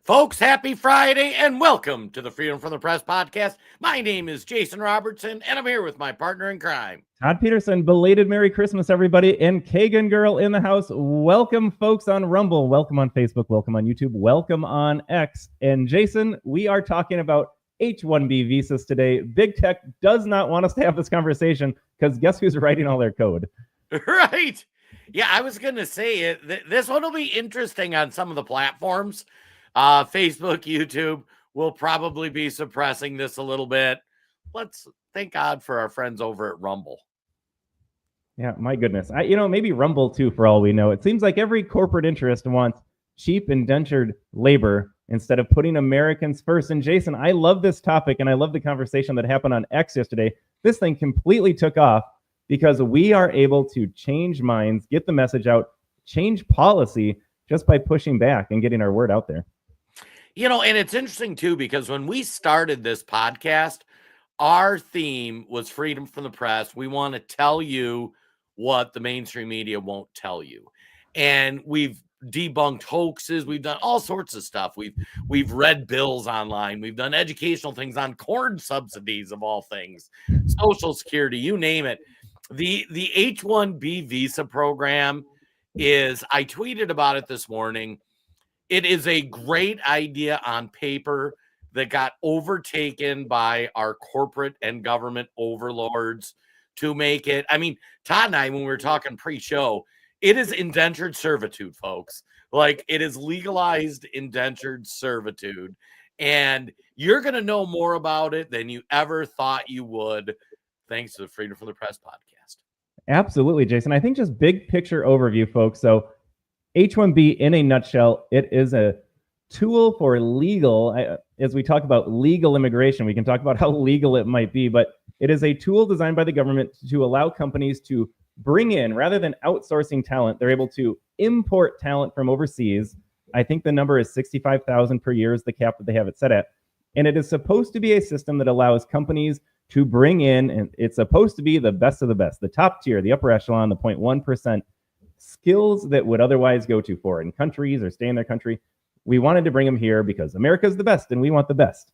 Folks, happy Friday and welcome to the Freedom from the Press podcast. My name is Jason Robertson and I'm here with my partner in crime, Todd Peterson. Belated Merry Christmas, everybody. And Kagan Girl in the house. Welcome, folks, on Rumble. Welcome on Facebook. Welcome on YouTube. Welcome on X. And Jason, we are talking about H-1B visas today. Big Tech does not want us to have this conversation because guess who's writing all their code? Right. Yeah, I was going to say it. This one will be interesting on some of the platforms. Facebook, YouTube will probably be suppressing this a little bit. Let's thank God for our friends over at Rumble. Yeah, my goodness. Maybe Rumble too, for all we know. It seems like every corporate interest wants cheap indentured labor instead of putting Americans first. And Jason, I love this topic and I love the conversation that happened on X yesterday. This thing completely took off because we are able to change minds, get the message out, change policy just by pushing back and getting our word out there. And it's interesting too, because when we started this podcast, our theme was freedom from the press. We want to tell you what the mainstream media won't tell you. And we've debunked hoaxes. We've done all sorts of stuff. We've read bills online. We've done educational things on corn subsidies, of all things, Social Security, you name it. The H-1B visa program I tweeted about it this morning. It is a great idea on paper that got overtaken by our corporate and government overlords to make it. I mean, Todd and I, when we were talking pre-show, it is indentured servitude, folks. Like, it is legalized indentured servitude. And you're going to know more about it than you ever thought you would, thanks to the Freedom from the Press podcast. Absolutely, Jason. I think just big picture overview, folks. So H-1B in a nutshell, it is a tool for legal, as we talk about legal immigration, we can talk about how legal it might be, but it is a tool designed by the government to allow companies to bring in, rather than outsourcing talent, they're able to import talent from overseas. I think the number is 65,000 per year is the cap that they have it set at. And it is supposed to be a system that allows companies to bring in, and it's supposed to be the best of the best, the top tier, the upper echelon, the 0.1%, skills that would otherwise go to foreign countries or stay in their country. We wanted to bring them here because America's the best and we want the best.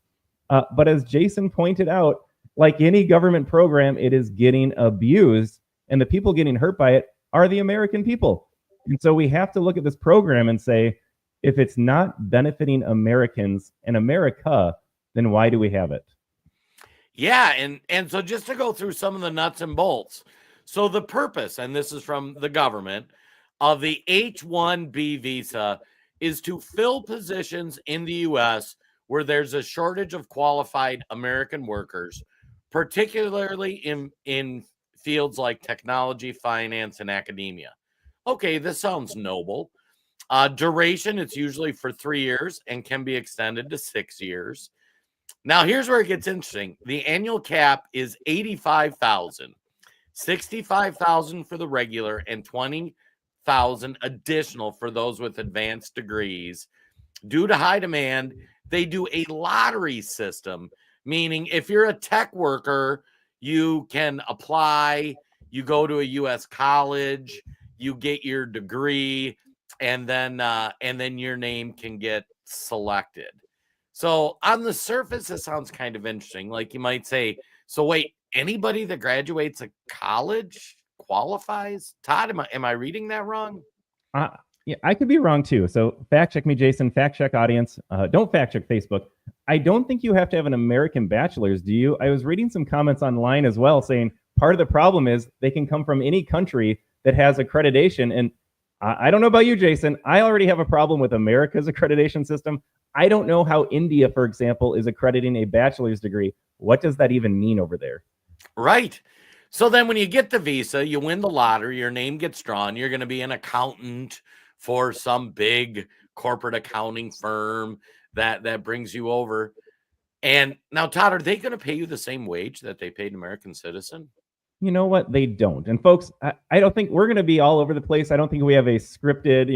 But as Jason pointed out, like any government program, it is getting abused, and the people getting hurt by it are the American people. And so we have to look at this program and say, if it's not benefiting Americans and America, then why do we have it? Yeah, and so just to go through some of the nuts and bolts. So the purpose, and this is from the government, of the H-1B visa is to fill positions in the U.S. where there's a shortage of qualified American workers, particularly in fields like technology, finance, and academia. Okay, this sounds noble. Duration, it's usually for 3 years and can be extended to 6 years. Now, here's where it gets interesting. The annual cap is $85,000. 65,000 for the regular and 20,000 additional for those with advanced degrees. Due to high demand, they do a lottery system, meaning if you're a tech worker, you can apply, you go to a U.S. college, you get your degree, and then your name can get selected. So on the surface, it sounds kind of interesting. Like you might say, so wait, anybody that graduates a college qualifies? Todd, am I reading that wrong? Yeah, I could be wrong too. So fact check me, Jason. Fact check audience. Don't fact check Facebook. I don't think you have to have an American bachelor's, do you? I was reading some comments online as well saying part of the problem is they can come from any country that has accreditation. And I don't know about you, Jason. I already have a problem with America's accreditation system. I don't know how India, for example, is accrediting a bachelor's degree. What does that even mean over there? Right. So then when you get the visa, you win the lottery, your name gets drawn, you're going to be an accountant for some big corporate accounting firm that brings you over. And now, Todd, are they going to pay you the same wage that they paid an American citizen? You know what? They don't. And folks, I don't think we're going to be all over the place. I don't think we have a scripted,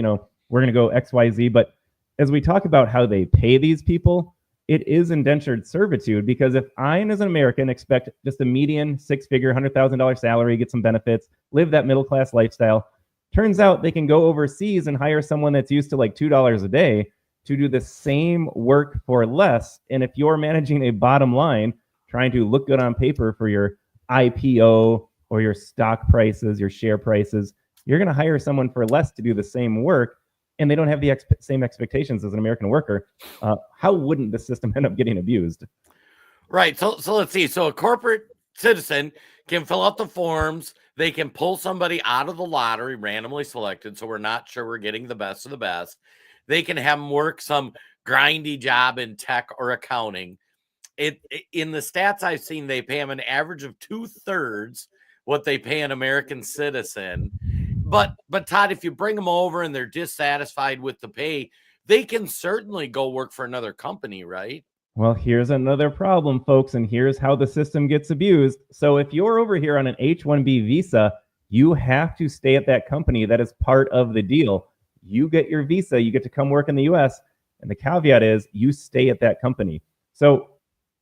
we're going to go X, Y, Z. But as we talk about how they pay these people, it is indentured servitude, because if I, as an American, expect just a median six-figure, $100,000 salary, get some benefits, live that middle-class lifestyle, turns out they can go overseas and hire someone that's used to like $2 a day to do the same work for less. And if you're managing a bottom line, trying to look good on paper for your IPO or your stock prices, your share prices, you're going to hire someone for less to do the same work, and they don't have the same expectations as an American worker. How wouldn't the system end up getting abused? Right. So let's see. So a corporate citizen can fill out the forms. They can pull somebody out of the lottery, randomly selected, so we're not sure we're getting the best of the best. They can have them work some grindy job in tech or accounting. In the stats I've seen, they pay them an average of 2/3 what they pay an American citizen. But Todd, if you bring them over and they're dissatisfied with the pay, they can certainly go work for another company, right? Well, here's another problem, folks, and here's how the system gets abused. So if you're over here on an H-1B visa, you have to stay at that company. That is part of the deal. You get your visa, you get to come work in the US, and the caveat is you stay at that company. So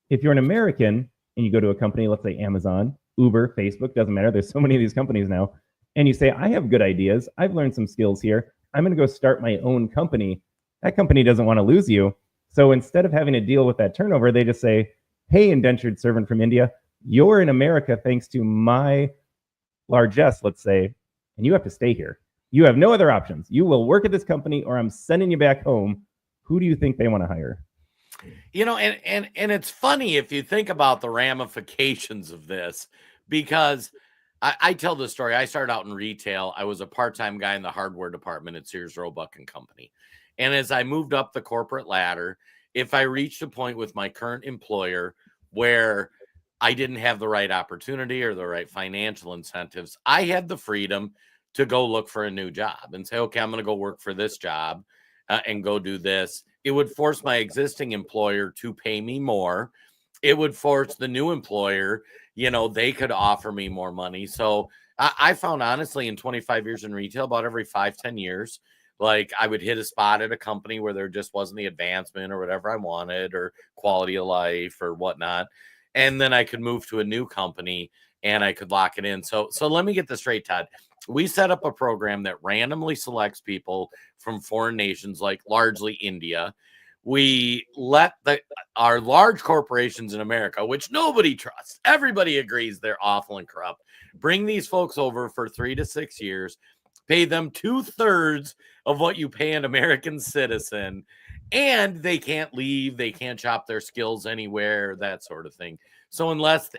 if you're an American and you go to a company, let's say Amazon, Uber, Facebook, doesn't matter. There's so many of these companies now. And you say, I have good ideas. I've learned some skills here. I'm going to go start my own company. That company doesn't want to lose you. So instead of having to deal with that turnover, they just say, hey, indentured servant from India, you're in America thanks to my largesse, let's say, and you have to stay here. You have no other options. You will work at this company or I'm sending you back home. Who do you think they want to hire? And it's funny if you think about the ramifications of this, because I tell this story. I started out in retail. I was a part-time guy in the hardware department at Sears Roebuck and Company. And as I moved up the corporate ladder, if I reached a point with my current employer where I didn't have the right opportunity or the right financial incentives, I had the freedom to go look for a new job and say, okay, I'm going to go work for this job and go do this. It would force my existing employer to pay me more. It would force the new employer, they could offer me more money. So I found, honestly, in 25 years in retail, about every 5-10 years, like I would hit a spot at a company where there just wasn't the advancement or whatever I wanted or quality of life or whatnot. And then I could move to a new company and I could lock it in. So let me get this straight, Todd. We set up a program that randomly selects people from foreign nations, like largely India. We let our large corporations in America, which nobody trusts, everybody agrees they're awful and corrupt, bring these folks over for 3 to 6 years, pay them 2/3 of what you pay an American citizen, and they can't leave, they can't shop their skills anywhere, that sort of thing. So unless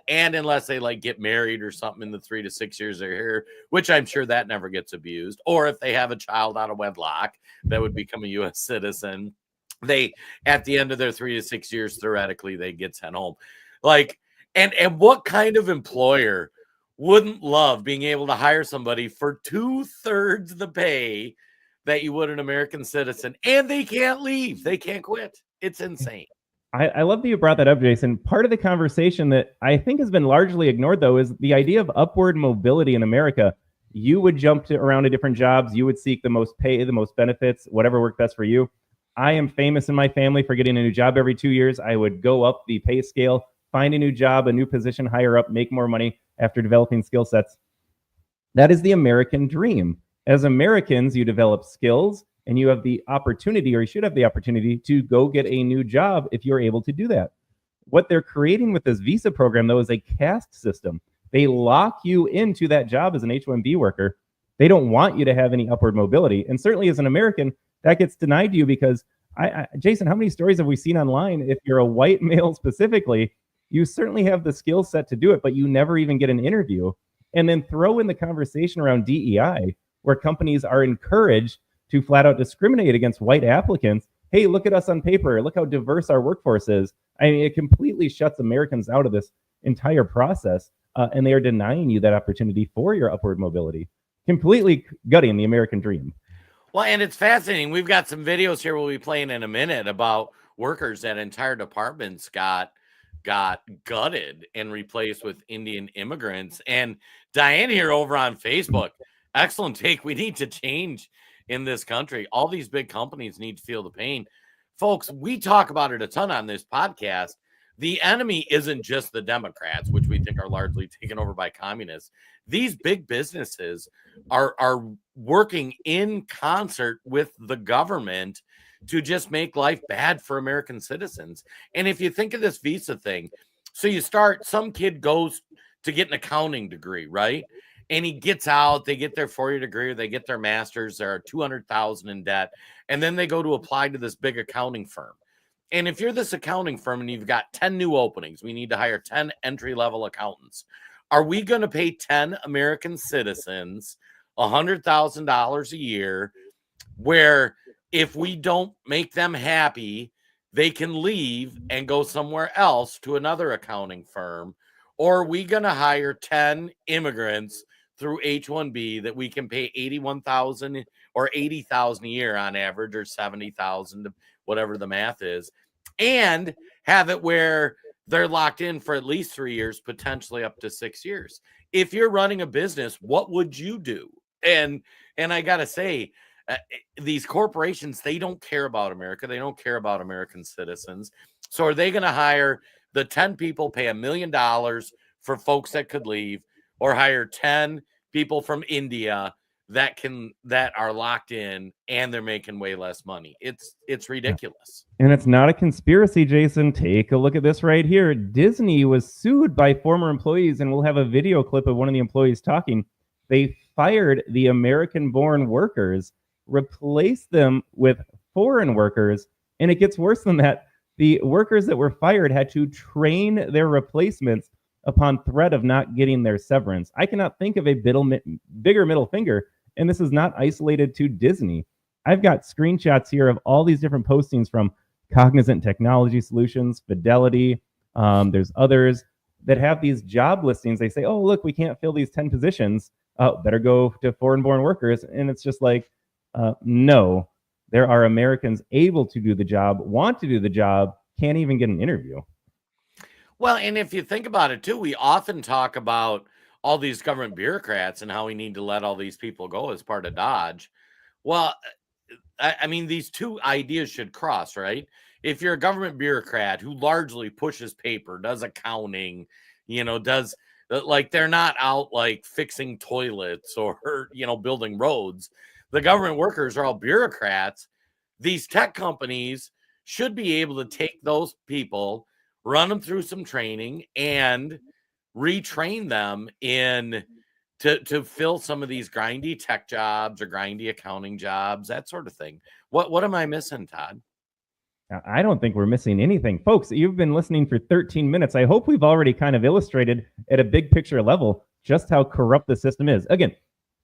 they like get married or something in the 3 to 6 years they're here, which I'm sure that never gets abused, or if they have a child out of wedlock that would become a U.S. citizen, they, at the end of their 3 to 6 years, theoretically, they get sent home. Like, and what kind of employer wouldn't love being able to hire somebody for 2/3 the pay that you would an American citizen, and they can't leave, they can't quit? It's insane. I love that you brought that up, Jason. Part of the conversation that I think has been largely ignored, though, is the idea of upward mobility in America. You would jump around to different jobs. You would seek the most pay, the most benefits, whatever worked best for you. I am famous in my family for getting a new job every 2 years. I would go up the pay scale, find a new job, a new position, higher up, make more money after developing skill sets. That is the American dream. As Americans, you develop skills and you have the opportunity, or you should have the opportunity, to go get a new job if you're able to do that. What they're creating with this visa program, though, is a caste system. They lock you into that job as an H-1B worker. They don't want you to have any upward mobility. And certainly as an American, that gets denied to you because, Jason, how many stories have we seen online? If you're a white male specifically, you certainly have the skill set to do it, but you never even get an interview. And then throw in the conversation around DEI, where companies are encouraged to flat out discriminate against white applicants. Hey, look at us on paper. Look how diverse our workforce is. I mean, it completely shuts Americans out of this entire process, and they are denying you that opportunity for your upward mobility, completely gutting the American dream. Well, and it's fascinating. We've got some videos here we'll be playing in a minute about workers that entire departments got gutted and replaced with Indian immigrants. And Diane here over on Facebook, excellent take. We need to change in this country. All these big companies need to feel the pain. Folks, we talk about it a ton on this podcast. The enemy isn't just the Democrats, which we think are largely taken over by communists. These big businesses are working in concert with the government to just make life bad for American citizens. And if you think of this visa thing, so you start, some kid goes to get an accounting degree, right? And he gets out, they get their 4-year degree, or they get their master's, they're 200,000 in debt, and then they go to apply to this big accounting firm. And if you're this accounting firm and you've got 10 new openings, we need to hire 10 entry-level accountants. Are we going to pay 10 American citizens $100,000 a year, where if we don't make them happy, they can leave and go somewhere else to another accounting firm? Or are we going to hire 10 immigrants through H-1B that we can pay $81,000 or $80,000 a year on average, or $70,000, whatever the math is, and have it where they're locked in for at least 3 years, potentially up to 6 years? If you're running a business, what would you do? And I got to say, these corporations, they don't care about America. They don't care about American citizens. So are they going to hire the 10 people, pay $1 million for folks that could leave, or hire 10 people from India that are locked in and they're making way less money? It's ridiculous. And it's not a conspiracy, Jason. Take a look at this right here. Disney was sued by former employees, and we'll have a video clip of one of the employees talking. They fired the American-born workers, replaced them with foreign workers, and it gets worse than that. The workers that were fired had to train their replacements upon threat of not getting their severance. I cannot think of a bigger middle finger, and this is not isolated to Disney. I've got screenshots here of all these different postings from Cognizant Technology Solutions, Fidelity. There's others that have these job listings. They say, oh, look, we can't fill these 10 positions. Better go to foreign-born workers. And it's just like, no, there are Americans able to do the job, want to do the job, can't even get an interview. Well, and if you think about it too, we often talk about all these government bureaucrats and how we need to let all these people go as part of Dodge. Well, I mean, these two ideas should cross, right? If you're a government bureaucrat who largely pushes paper, does accounting, does, like, they're not out like fixing toilets or, building roads. The government workers are all bureaucrats. These tech companies should be able to take those people, run them through some training, and retrain them to fill some of these grindy tech jobs or grindy accounting jobs, that sort of thing. What am I missing, Todd? I don't think we're missing anything. Folks, you've been listening for 13 minutes. I hope we've already kind of illustrated at a big picture level just how corrupt the system is. Again,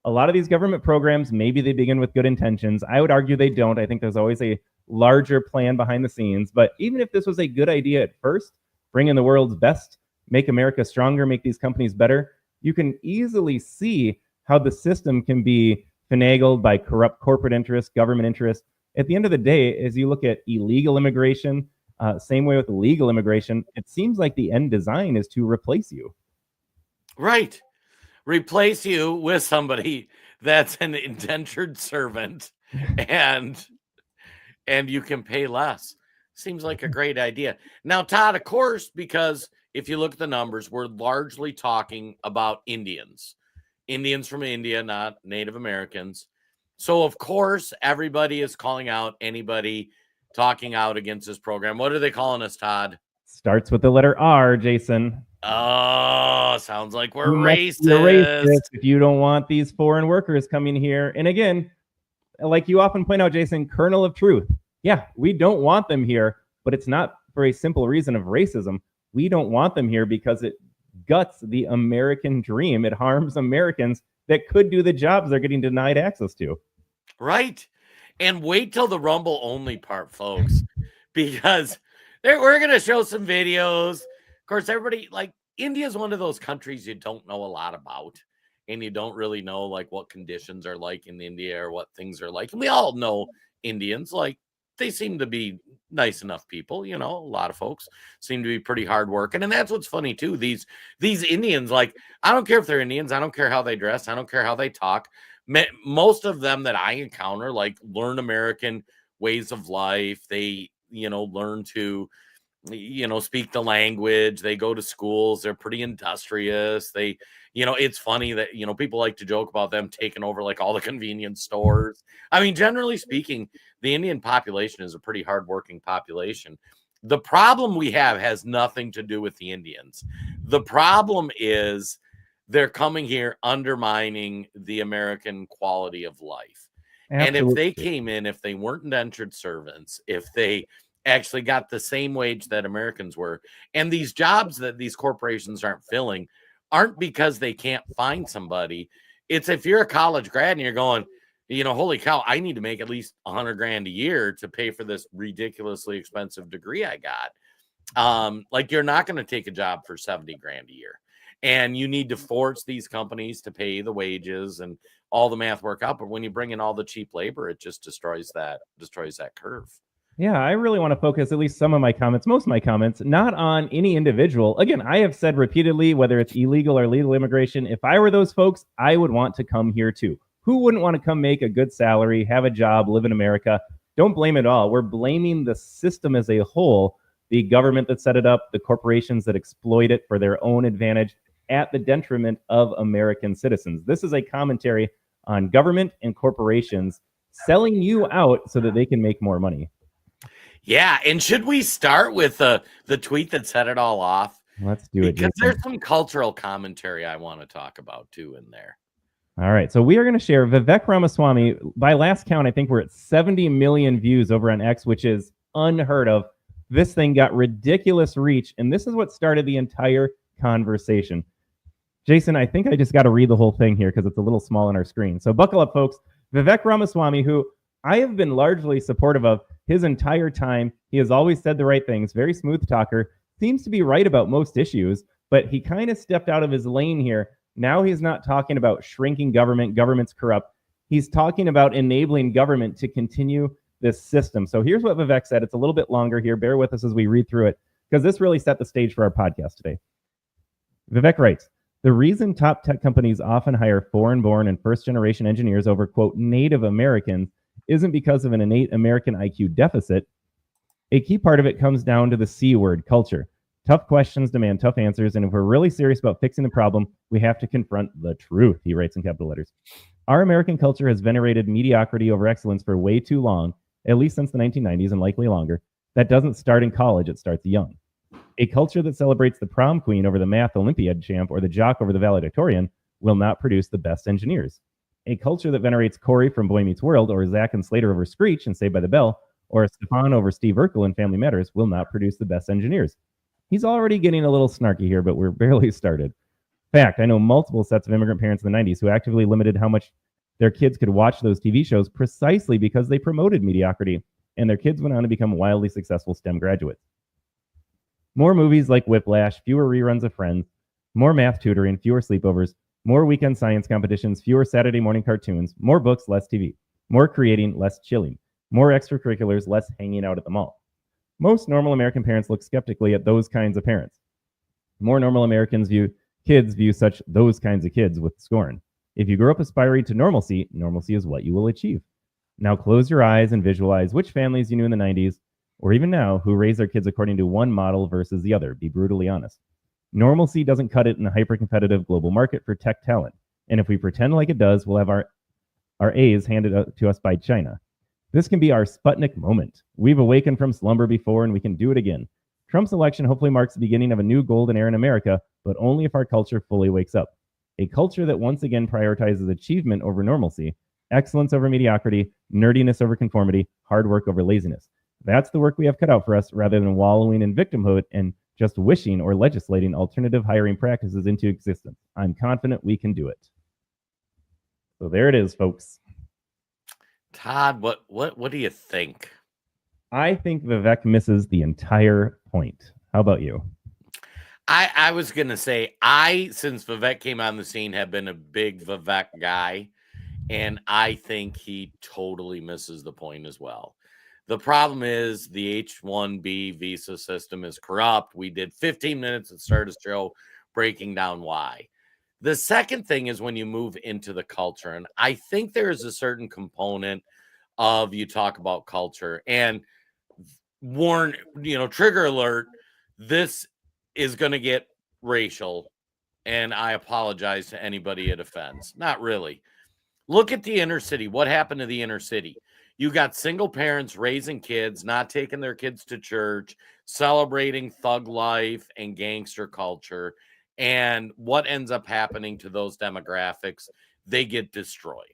a lot of these government programs, maybe they begin with good intentions. I would argue they don't. I think there's always a larger plan behind the scenes. But even if this was a good idea at first, bring in the world's best, make America stronger, make these companies better, you can easily see how the system can be finagled by corrupt corporate interests, government interests. At the end of the day, as you look at illegal immigration, same way with legal immigration, it seems like the end design is to replace you. Right. Replace you with somebody that's an indentured servant, and you can pay less. Seems like a great idea. Now, Todd, of course, because if you look at the numbers, we're largely talking about Indians from India, not Native Americans. So, of course, everybody is calling out anybody talking out against this program. What are they calling us, Todd? Starts with the letter R, Jason. Oh, sounds like we're racist. If you don't want these foreign workers coming here. And again, like you often point out, Jason, kernel of truth. Yeah, we don't want them here, but it's not for a simple reason of racism. We don't want them here because it guts the American dream. It harms Americans that could do the jobs they're getting denied access to. Right. And wait till the Rumble only part, folks, because we're going to show some videos. Of course, everybody, like, India is one of those countries you don't know a lot about, and you don't really know like what conditions are like in India or what things are like. And we all know Indians, like, they seem to be nice enough people, a lot of folks seem to be pretty hardworking. And that's what's funny too. These Indians, like, I don't care if they're Indians. I don't care how they dress. I don't care how they talk. Most of them that I encounter, like, learn American ways of life. They, learn to speak the language. They go to schools. They're pretty industrious. They, it's funny that, people like to joke about them taking over like all the convenience stores. I mean, generally speaking, the Indian population is a pretty hardworking population. The problem we have has nothing to do with the Indians. The problem is they're coming here undermining the American quality of life. Absolutely. And if they came in, if they weren't indentured servants, if they actually got the same wage that Americans were, and these jobs that these corporations aren't filling aren't because they can't find somebody. It's if you're a college grad and you're going, holy cow, I need to make at least $100,000 a year to pay for this ridiculously expensive degree I got. Like you're not going to take a job for $70,000 a year, and you need to force these companies to pay the wages and all the math work out. But when you bring in all the cheap labor, it just destroys that curve. Yeah, I really want to focus at least some of my comments, most of my comments, not on any individual. Again, I have said repeatedly, whether it's illegal or legal immigration, if I were those folks, I would want to come here too. Who wouldn't want to come make a good salary, have a job, live in America? Don't blame it all. We're blaming the system as a whole, the government that set it up, the corporations that exploit it for their own advantage at the detriment of American citizens. This is a commentary on government and corporations selling you out so that they can make more money. Yeah, and should we start with the tweet that set it all off? Let's do it, because there's some cultural commentary I want to talk about too in there. All right, so we are going to share Vivek Ramaswamy. By last count, I think we're at 70 million views over on X, which is unheard of. This thing got ridiculous reach, and this is what started the entire conversation. Jason, I think I just got to read the whole thing here because it's a little small on our screen. So buckle up, folks. Vivek Ramaswamy, who I have been largely supportive of his entire time. He has always said the right things, very smooth talker, seems to be right about most issues, but he kind of stepped out of his lane here. Now he's not talking about shrinking government, government's corrupt. He's talking about enabling government to continue this system. So here's what Vivek said. It's a little bit longer here. Bear with us as we read through it, because this really set the stage for our podcast today. Vivek writes, the reason top tech companies often hire foreign-born and first-generation engineers over, quote, Native Americans isn't because of an innate American IQ deficit. A key part of it comes down to the C word, culture. Tough questions demand tough answers, and if we're really serious about fixing the problem, we have to confront the truth, he writes in capital letters. Our American culture has venerated mediocrity over excellence for way too long, at least since the 1990s and likely longer. That doesn't start in college, it starts young. A culture that celebrates the prom queen over the math Olympiad champ or the jock over the valedictorian will not produce the best engineers. A culture that venerates Corey from Boy Meets World or Zach and Slater over Screech and Saved by the Bell or Stefan over Steve Urkel in Family Matters will not produce the best engineers. He's already getting a little snarky here, but we're barely started. Fact, I know multiple sets of immigrant parents in the 90s who actively limited how much their kids could watch those TV shows precisely because they promoted mediocrity, and their kids went on to become wildly successful STEM graduates. More movies like Whiplash, fewer reruns of Friends, more math tutoring, fewer sleepovers, more weekend science competitions, fewer Saturday morning cartoons, more books, less TV, more creating, less chilling, more extracurriculars, less hanging out at the mall. Most normal American parents look skeptically at those kinds of parents. More normal Americans view those kinds of kids with scorn. If you grow up aspiring to normalcy, normalcy is what you will achieve. Now close your eyes and visualize which families you knew in the 90s, or even now, who raise their kids according to one model versus the other. Be brutally honest. Normalcy doesn't cut it in the hyper-competitive global market for tech talent. And if we pretend like it does, we'll have our A's handed to us by China. This can be our Sputnik moment. We've awakened from slumber before, and we can do it again. Trump's election hopefully marks the beginning of a new golden era in America, but only if our culture fully wakes up. A culture that once again prioritizes achievement over normalcy, excellence over mediocrity, nerdiness over conformity, hard work over laziness. That's the work we have cut out for us, rather than wallowing in victimhood and just wishing or legislating alternative hiring practices into existence. I'm confident we can do it. So there it is, folks. Todd, what do you think? I think Vivek misses the entire point. How about you? I was going to say, since Vivek came on the scene, have been a big Vivek guy, and I think he totally misses the point as well. The problem is the H-1B visa system is corrupt. We did 15 minutes at the start of the show breaking down why. The second thing is when you move into the culture, and I think there is a certain component of you talk about culture, and warn, trigger alert, this is going to get racial. And I apologize to anybody it offends. Not really. Look at the inner city. What happened to the inner city? You got single parents raising kids, not taking their kids to church, celebrating thug life and gangster culture. And what ends up happening to those demographics? They get destroyed.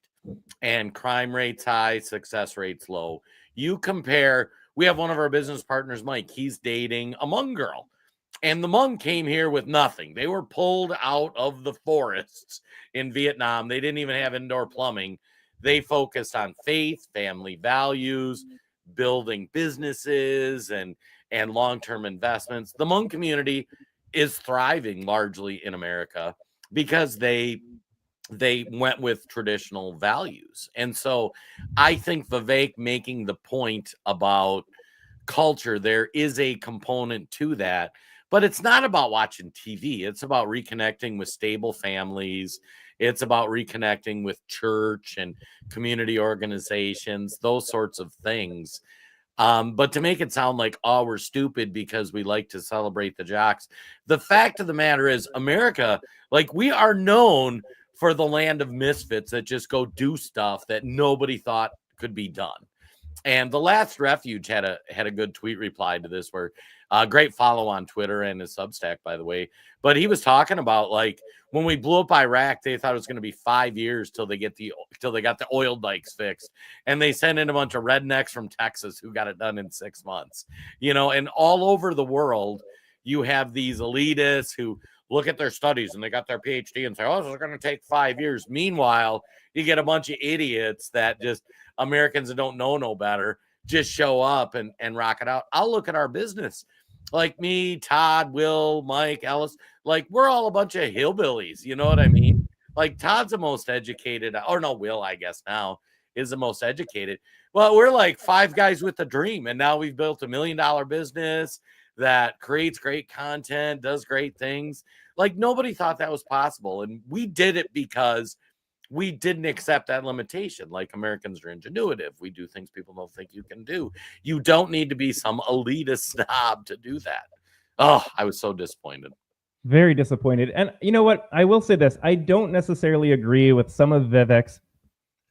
And crime rates high, success rates low. You compare, we have one of our business partners, Mike, he's dating a Hmong girl. And the Hmong came here with nothing. They were pulled out of the forests in Vietnam. They didn't even have indoor plumbing. They focused on faith, family values, building businesses and long-term investments. The Hmong community is thriving largely in America because they went with traditional values. And so I think Vivek making the point about culture, there is a component to that. But it's not about watching TV. It's about reconnecting with stable families. It's about reconnecting with church and community organizations, those sorts of things. But to make it sound like, oh, we're stupid because we like to celebrate the jocks. The fact of the matter is, America, like, we are known for the land of misfits that just go do stuff that nobody thought could be done. And the Last Refuge had a good tweet reply to this, where great follow on Twitter and his Substack, by the way. But he was talking about, like, when we blew up Iraq, they thought it was going to be 5 years till they got the oil dikes fixed, and they sent in a bunch of rednecks from Texas who got it done in 6 months. And all over the world, you have these elitists who look at their studies and they got their PhD and say, "Oh, this is going to take 5 years." Meanwhile, you get a bunch of idiots that just Americans that don't know no better just show up and rock it out. I'll look at our business. Like me, Todd, Will, Mike, Ellis, like, we're all a bunch of hillbillies. You know what I mean? Like, Todd's the most educated, or no, Will, I guess now is the most educated. Well, we're like 5 guys with a dream. And now we've built $1 million business that creates great content, does great things. Like, nobody thought that was possible. And we did it because we didn't accept that limitation. Like, Americans are ingenuitive. We do things people don't think you can do. You don't need to be some elitist snob to do that. Oh, I was so disappointed. Very disappointed. And you know what? I will say this. I don't necessarily agree with some of Vivek's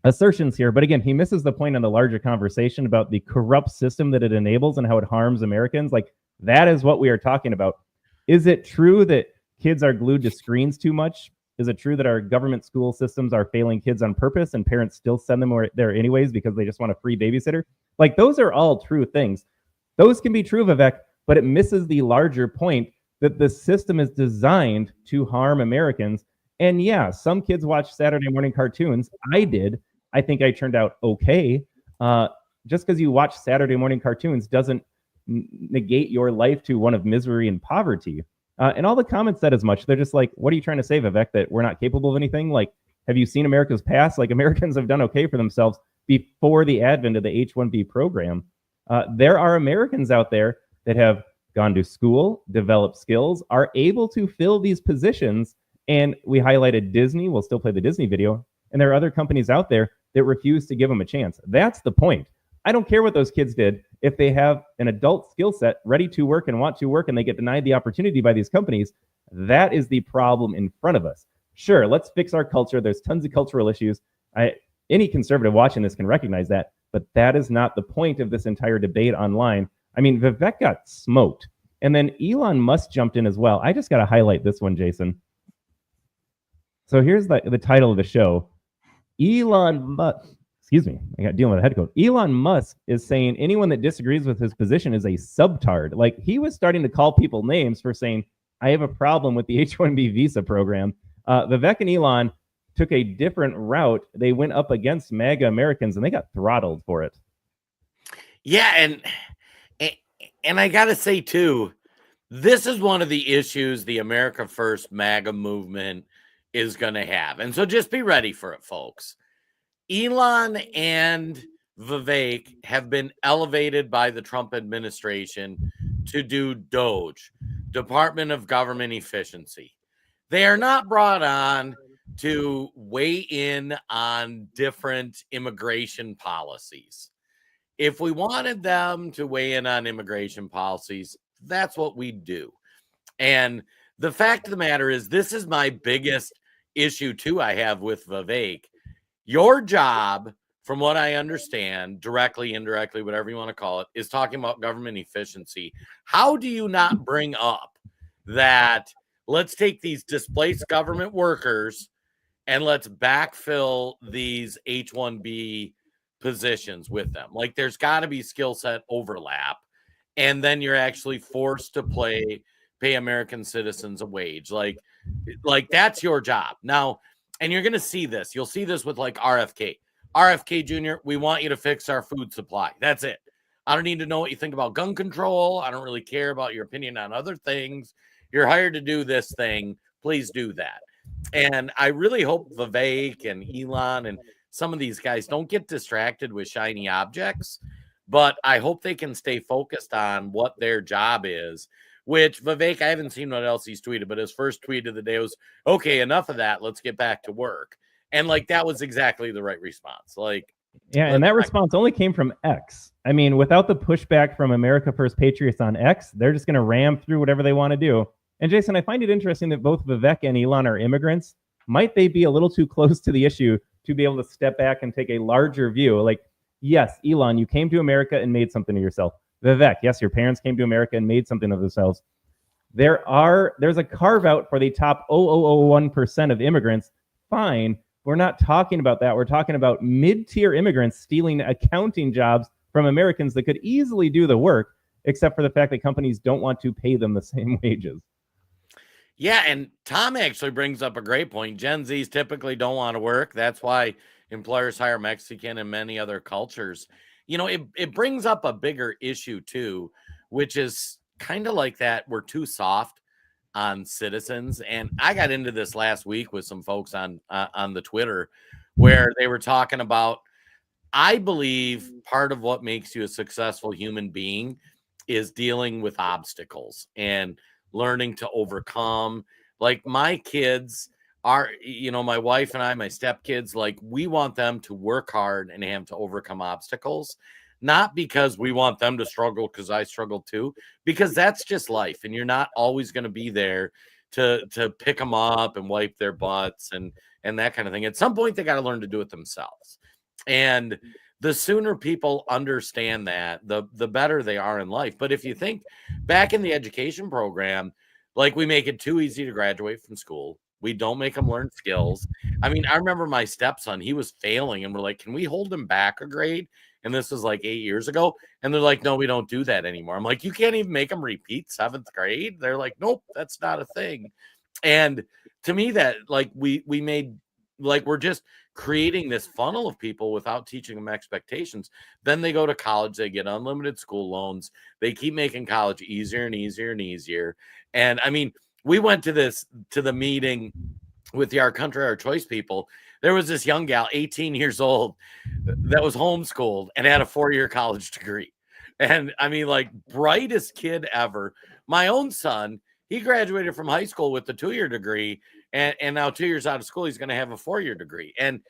assertions here. But again, he misses the point in the larger conversation about the corrupt system that it enables and how it harms Americans. Like, that is what we are talking about. Is it true that kids are glued to screens too much? Is it true that our government school systems are failing kids on purpose and parents still send them there anyways because they just want a free babysitter? Like, those are all true things. Those can be true, Vivek, but it misses the larger point that the system is designed to harm Americans. And yeah, some kids watch Saturday morning cartoons. I did. I think I turned out okay. Just because you watch Saturday morning cartoons doesn't negate your life to one of misery and poverty. And all the comments said as much. They're just like, what are you trying to say, Vivek, that we're not capable of anything? Like, have you seen America's past? Like, Americans have done okay for themselves before the advent of the H-1B program. There are Americans out there that have gone to school, developed skills, are able to fill these positions. And we highlighted Disney. We'll still play the Disney video. And there are other companies out there that refuse to give them a chance. That's the point. I don't care what those kids did. If they have an adult skill set ready to work and want to work and they get denied the opportunity by these companies, that is the problem in front of us. Sure, let's fix our culture. There's tons of cultural issues. Any conservative watching this can recognize that, but that is not the point of this entire debate online. I mean, Vivek got smoked. And then Elon Musk jumped in as well. I just got to highlight this one, Jason. So here's the title of the show. Elon Musk, excuse me, I got dealing with a head cold. Elon Musk is saying anyone that disagrees with his position is a subtard. Like, he was starting to call people names for saying, I have a problem with the H-1B visa program. Vivek and Elon took a different route. They went up against MAGA Americans and they got throttled for it. Yeah, and I got to say, too, this is one of the issues the America First MAGA movement is going to have. And so just be ready for it, folks. Elon and Vivek have been elevated by the Trump administration to do DOGE, Department of Government Efficiency. They are not brought on to weigh in on different immigration policies. if we wanted them to weigh in on immigration policies, that's what we do. And the fact of the matter is, this is my biggest issue too I have with Vivek. Your job, from what I understand, directly, indirectly, whatever you want to call it, is talking about government efficiency. How do you not bring up that let's take these displaced government workers and let's backfill these H-1B positions with them? Like, there's got to be skill set overlap, and then you're actually forced to pay American citizens a wage. Like that's your job now. And you're going to see this. You'll see this with like RFK Jr., we want you to fix our food supply. That's it. I don't need to know what you think about gun control. I don't really care about your opinion on other things. You're hired to do this thing. Please do that. And I really hope Vivek and Elon and some of these guys don't get distracted with shiny objects, but I hope they can stay focused on what their job is, which Vivek, I haven't seen what else he's tweeted, but his first tweet of the day was, okay, enough of that. Let's get back to work. And like, that was exactly the right response. Like, yeah, and that response only came from X. I mean, without the pushback from America First Patriots on X, they're just going to ram through whatever they want to do. And Jason, I find it interesting that both Vivek and Elon are immigrants. Might they be a little too close to the issue to be able to step back and take a larger view? Like, yes, Elon, you came to America and made something of yourself. Vivek, yes, your parents came to America and made something of themselves. There's a carve out for the top 0.0001% of immigrants. Fine. We're not talking about that. We're talking about mid-tier immigrants stealing accounting jobs from Americans that could easily do the work, except for the fact that companies don't want to pay them the same wages. Yeah, and Tom actually brings up a great point. Gen Zs typically don't want to work. That's why employers hire Mexican and many other cultures. You know, it brings up a bigger issue too, which is kind of like that we're too soft on citizens. And I got into this last week with some folks on the Twitter where they were talking about, I believe part of what makes you a successful human being is dealing with obstacles and learning to overcome. Like, my kids are, you know, my wife and I, my stepkids, like, we want them to work hard and have to overcome obstacles, not because we want them to struggle, because I struggle too, because that's just life. And you're not always going to be there to pick them up and wipe their butts and that kind of thing. At some point, they got to learn to do it themselves. And the sooner people understand that, the better they are in life. But if you think back in the education program, like, we make it too easy to graduate from school. We don't make them learn skills. I mean, I remember my stepson, he was failing, and we're like, can we hold him back a grade? And this was like 8 years ago. And they're like, no, we don't do that anymore. I'm like, you can't even make them repeat 7th grade. They're like, nope, that's not a thing. And to me, that, like, we made, like, we're just creating this funnel of people without teaching them expectations. Then they go to college, they get unlimited school loans. They keep making college easier and easier and easier. And I mean, we went to the meeting with the Our Country, Our Choice people. There was this young gal, 18 years old, that was homeschooled and had a 4-year college degree. And I mean, like, brightest kid ever. My own son, he graduated from high school with a 2-year degree, and now 2 years out of school, he's going to have a 4-year degree. And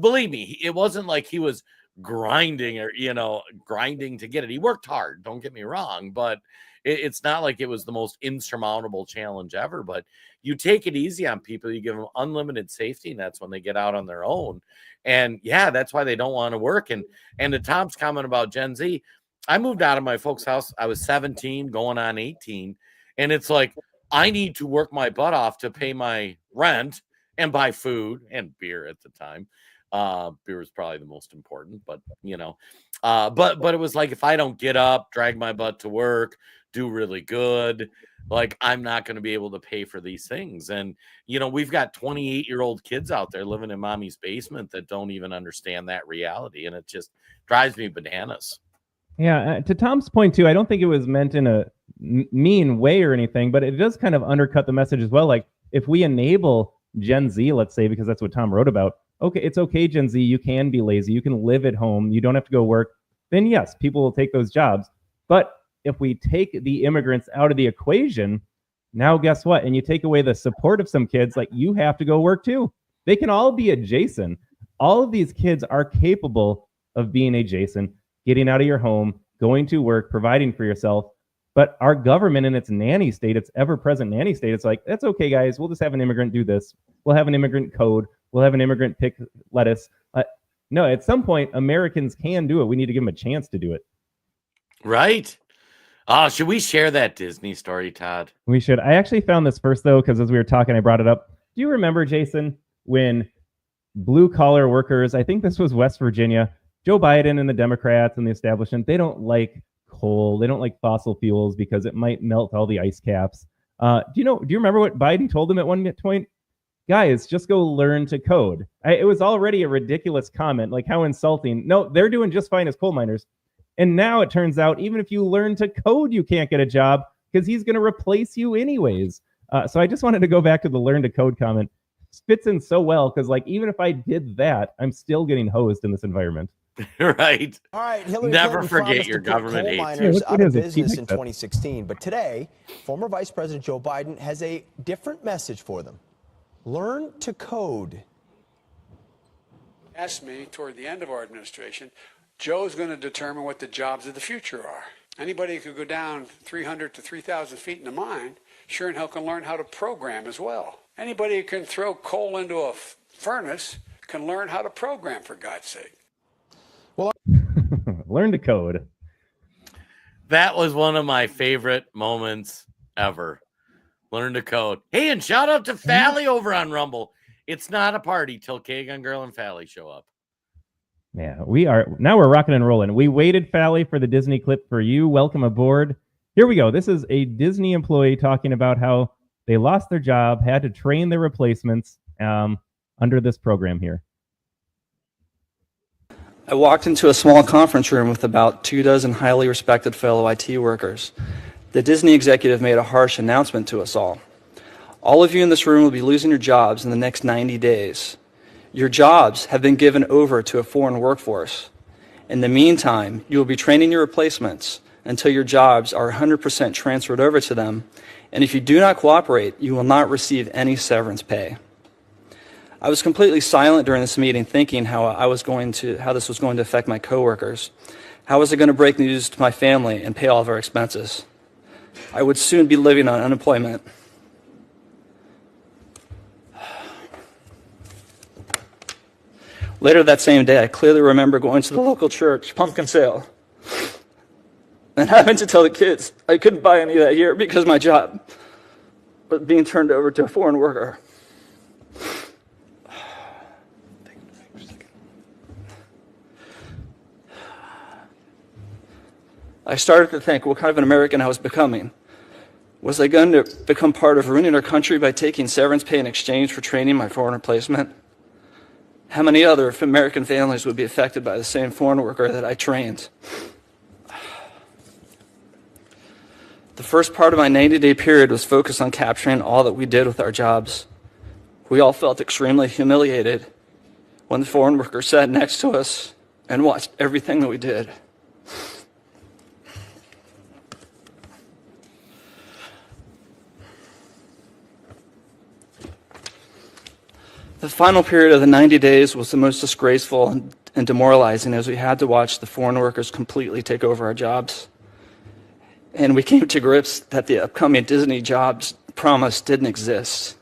believe me, it wasn't like he was grinding to get it. He worked hard, don't get me wrong, but it's not like it was the most insurmountable challenge ever. But you take it easy on people, you give them unlimited safety nets when they get out on their own. And yeah, that's why they don't want to work. And to Tom's comment about Gen Z, I moved out of my folks' house. I was 17 going on 18. And it's like, I need to work my butt off to pay my rent and buy food and beer at the time. Beer was probably the most important, but but it was like, if I don't get up, drag my butt to work, do really good, like, I'm not going to be able to pay for these things. And, we've got 28-year-old kids out there living in mommy's basement that don't even understand that reality. And it just drives me bananas. Yeah. To Tom's point too, I don't think it was meant in a mean way or anything, but it does kind of undercut the message as well. Like, if we enable Gen Z, let's say, because that's what Tom wrote about, okay, it's okay, Gen Z, you can be lazy, you can live at home, you don't have to go work, then yes, people will take those jobs. But if we take the immigrants out of the equation, now guess what? And you take away the support of some kids, like, you have to go work too. They can all be a Jason. All of these kids are capable of being a Jason. getting out of your home, going to work, providing for yourself. But our government in its nanny state, its ever-present nanny state, it's like, that's okay, guys. We'll just have an immigrant do this. We'll have an immigrant code. We'll have an immigrant pick lettuce. No, at some point, Americans can do it. We need to give them a chance to do it. Right. Oh, should we share that Disney story, Todd? We should. I actually found this first, though, because as we were talking, I brought it up. Do you remember, Jason, when blue-collar workers, I think this was West Virginia, Joe Biden and the Democrats and the establishment, they don't like coal. They don't like fossil fuels because it might melt all the ice caps. Do you remember what Biden told them at one point? Guys, just go learn to code. It was already a ridiculous comment, like how insulting. No, they're doing just fine as coal miners. And now it turns out, even if you learn to code, you can't get a job because he's going to replace you anyways. So I just wanted to go back to the learn to code comment. Fits in so well because, like, even if I did that, I'm still getting hosed in this environment. Right. All right. Hillary Never Clinton forget your government coal aid. miners out of business in that? 2016. But today, former Vice President Joe Biden has a different message for them. Learn to code. Asked me toward the end of our administration, Joe's going to determine what the jobs of the future are. Anybody who could go down 300 to 3,000 feet in the mine, sure and hell can learn how to program as well. Anybody who can throw coal into a furnace can learn how to program, for God's sake. Learn to code. That was one of my favorite moments ever. Learn to code. Hey, and shout out to Fally over on Rumble. It's not a party till Kagan Girl and Fally show up. Yeah, we're rocking and rolling. We waited, Fally, for the Disney clip for you. Welcome aboard. Here we go. This is a Disney employee talking about how they lost their job, had to train their replacements under this program here. I walked into a small conference room with about 24 highly respected fellow IT workers. The Disney executive made a harsh announcement to us all. All of you in this room will be losing your jobs in the next 90 days. Your jobs have been given over to a foreign workforce. In the meantime, you will be training your replacements until your jobs are 100% transferred over to them. And if you do not cooperate, you will not receive any severance pay. I was completely silent during this meeting, thinking how this was going to affect my coworkers. How was I going to break news to my family and pay all of our expenses? I would soon be living on unemployment. Later that same day, I clearly remember going to the local church pumpkin sale and having to tell the kids I couldn't buy any that year because my job was being turned over to a foreign worker. I started to think what kind of an American I was becoming. Was I going to become part of ruining our country by taking severance pay in exchange for training my foreign replacement? How many other American families would be affected by the same foreign worker that I trained? The first part of my 90-day period was focused on capturing all that we did with our jobs. We all felt extremely humiliated when the foreign worker sat next to us and watched everything that we did. The final period of the 90 days was the most disgraceful and demoralizing, as we had to watch the foreign workers completely take over our jobs. And we came to grips that the upcoming Disney jobs promise didn't exist.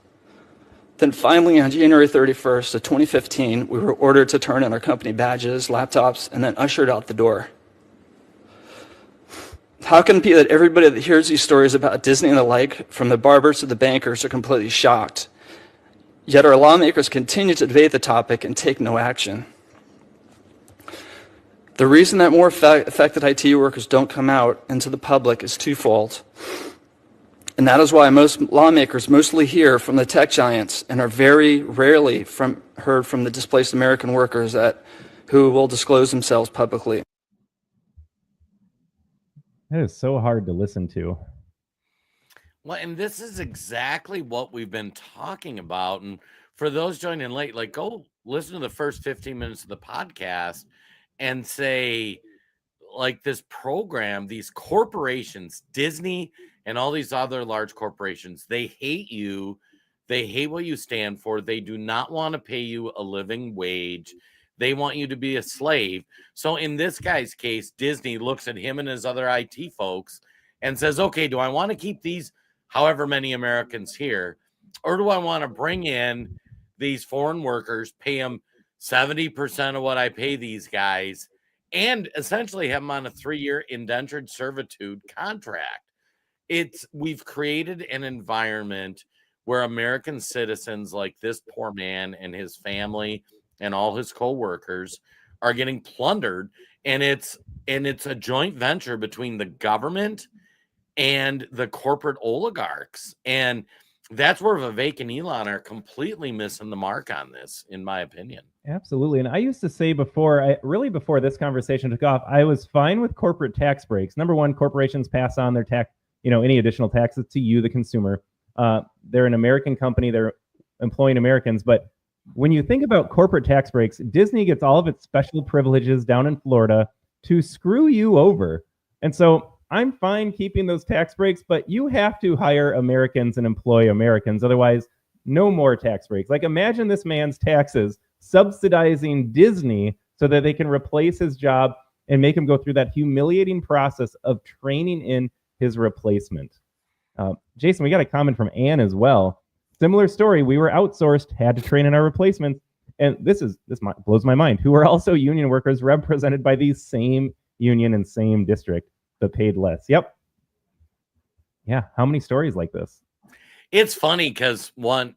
Then finally, on January 31st of 2015, we were ordered to turn in our company badges, laptops, and then ushered out the door. How can it be that everybody that hears these stories about Disney and the like, from the barbers to the bankers, are completely shocked? Yet our lawmakers continue to debate the topic and take no action. The reason that more affected IT workers don't come out into the public is twofold. And that is why most lawmakers mostly hear from the tech giants and are very rarely heard from the displaced American workers who will disclose themselves publicly. That is so hard to listen to. Well, and this is exactly what we've been talking about. And for those joining late, like, go listen to the first 15 minutes of the podcast and say, like, this program, these corporations, Disney and all these other large corporations, they hate you. They hate what you stand for. They do not want to pay you a living wage. They want you to be a slave. So in this guy's case, Disney looks at him and his other IT folks and says, okay, do I want to keep these however many Americans here, or do I want to bring in these foreign workers, pay them 70% of what I pay these guys, and essentially have them on a 3-year indentured servitude contract? We've created an environment where American citizens like this poor man and his family and all his co-workers are getting plundered, and it's a joint venture between the government and the corporate oligarchs. And that's where Vivek and Elon are completely missing the mark on this, in my opinion. Absolutely. And I used to say before this conversation took off, I was fine with corporate tax breaks. Number one, corporations pass on their tax, any additional taxes to you, the consumer. They're an American company. They're employing Americans. But when you think about corporate tax breaks, Disney gets all of its special privileges down in Florida to screw you over. And so I'm fine keeping those tax breaks, but you have to hire Americans and employ Americans. Otherwise, no more tax breaks. Like, imagine this man's taxes subsidizing Disney so that they can replace his job and make him go through that humiliating process of training in his replacement. Jason, we got a comment from Ann as well. Similar story. We were outsourced, had to train in our replacements. And this blows my mind, who are also union workers represented by the same union and same district, but paid less. Yep. Yeah. How many stories like this? It's funny because one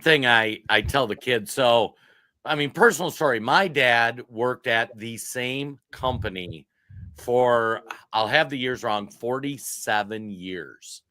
thing I tell the kids, so, I mean, personal story, my dad worked at the same company for, I'll have the years wrong, 47 years.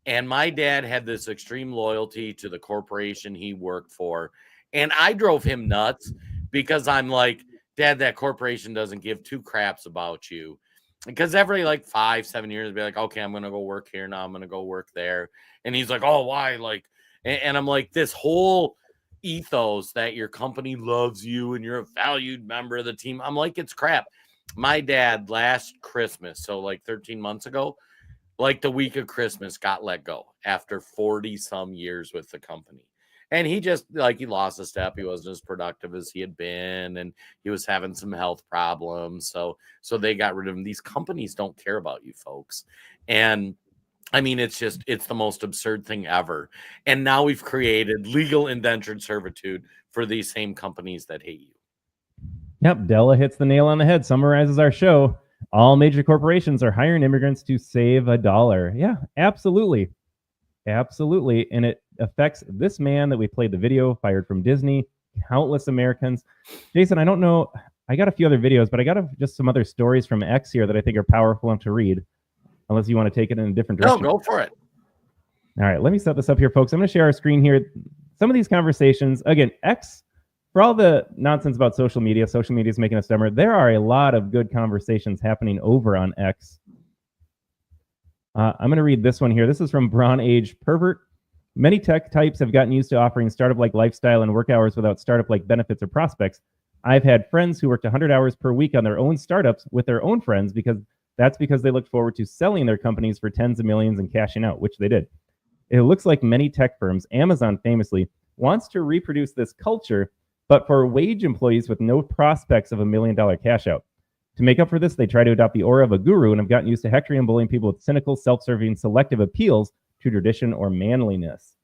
And my dad had this extreme loyalty to the corporation he worked for. And I drove him nuts because I'm like, Dad, that corporation doesn't give two craps about you. Because every like 5-7 years, I'd be like, okay, I'm going to go work here. Now I'm going to go work there. And he's like, oh, why? Like, and I'm like, this whole ethos that your company loves you and you're a valued member of the team. I'm like, it's crap. My dad last Christmas, so like 13 months ago, like the week of Christmas, got let go after 40 some years with the company. And he just he lost a step. He wasn't as productive as he had been, and he was having some health problems. So they got rid of him. These companies don't care about you folks. And I mean, it's the most absurd thing ever. And now we've created legal indentured servitude for these same companies that hate you. Yep. Della hits the nail on the head, summarizes our show. All major corporations are hiring immigrants to save $1. Yeah, absolutely. Absolutely. And it affects this man that we played the video, fired from Disney, countless Americans. Jason, I don't know. I got a few other videos, but I got just some other stories from X here that I think are powerful enough to read, unless you want to take it in a different direction. No, go for it. All right, let me set this up here, folks. I'm going to share our screen here. Some of these conversations, again, X, for all the nonsense about social media is making us dumber. There are a lot of good conversations happening over on X. I'm going to read this one here. This is from Brown Age Pervert. Many tech types have gotten used to offering startup-like lifestyle and work hours without startup-like benefits or prospects. I've had friends who worked 100 hours per week on their own startups with their own friends because they looked forward to selling their companies for tens of millions and cashing out, which they did. It looks like many tech firms, Amazon famously, wants to reproduce this culture, but for wage employees with no prospects of $1 million cash out. To make up for this, they try to adopt the aura of a guru and have gotten used to hectoring and bullying people with cynical, self-serving, selective appeals to tradition or manliness.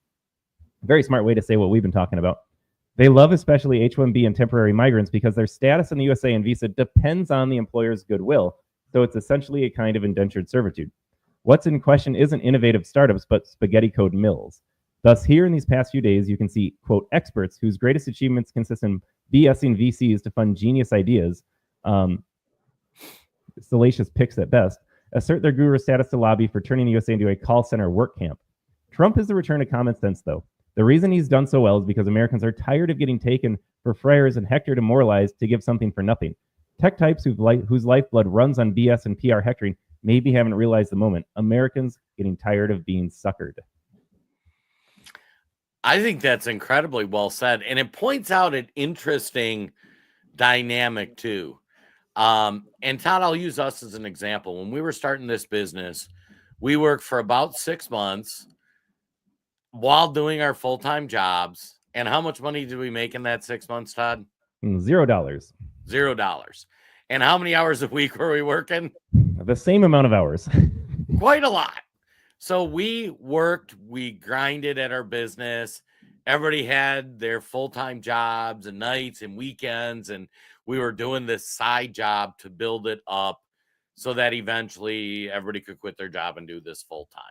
Very smart way to say what we've been talking about. They love especially H-1B and temporary migrants because their status in the USA and visa depends on the employer's goodwill, so it's essentially a kind of indentured servitude. What's in question isn't innovative startups, but spaghetti code mills. Thus, here in these past few days, you can see, quote, experts whose greatest achievements consist in BSing VCs to fund genius ideas, salacious picks at best, assert their guru status to lobby for turning the USA into a call center work camp. Trump is the return to common sense, though. The reason he's done so well is because Americans are tired of getting taken for friars and hectored and moralized to give something for nothing. Tech types whose lifeblood runs on BS and PR hectoring maybe haven't realized the moment. Americans getting tired of being suckered. I think that's incredibly well said. And it points out an interesting dynamic, too. And Todd, I'll use us as an example. When we were starting this business, we worked for about 6 months while doing our full-time jobs. And how much money did we make in that 6 months, Todd? $0. $0. And how many hours a week were we working? The same amount of hours. Quite a lot. So we worked, we grinded at our business. Everybody had their full-time jobs and nights and weekends, and we were doing this side job to build it up so that eventually everybody could quit their job and do this full-time.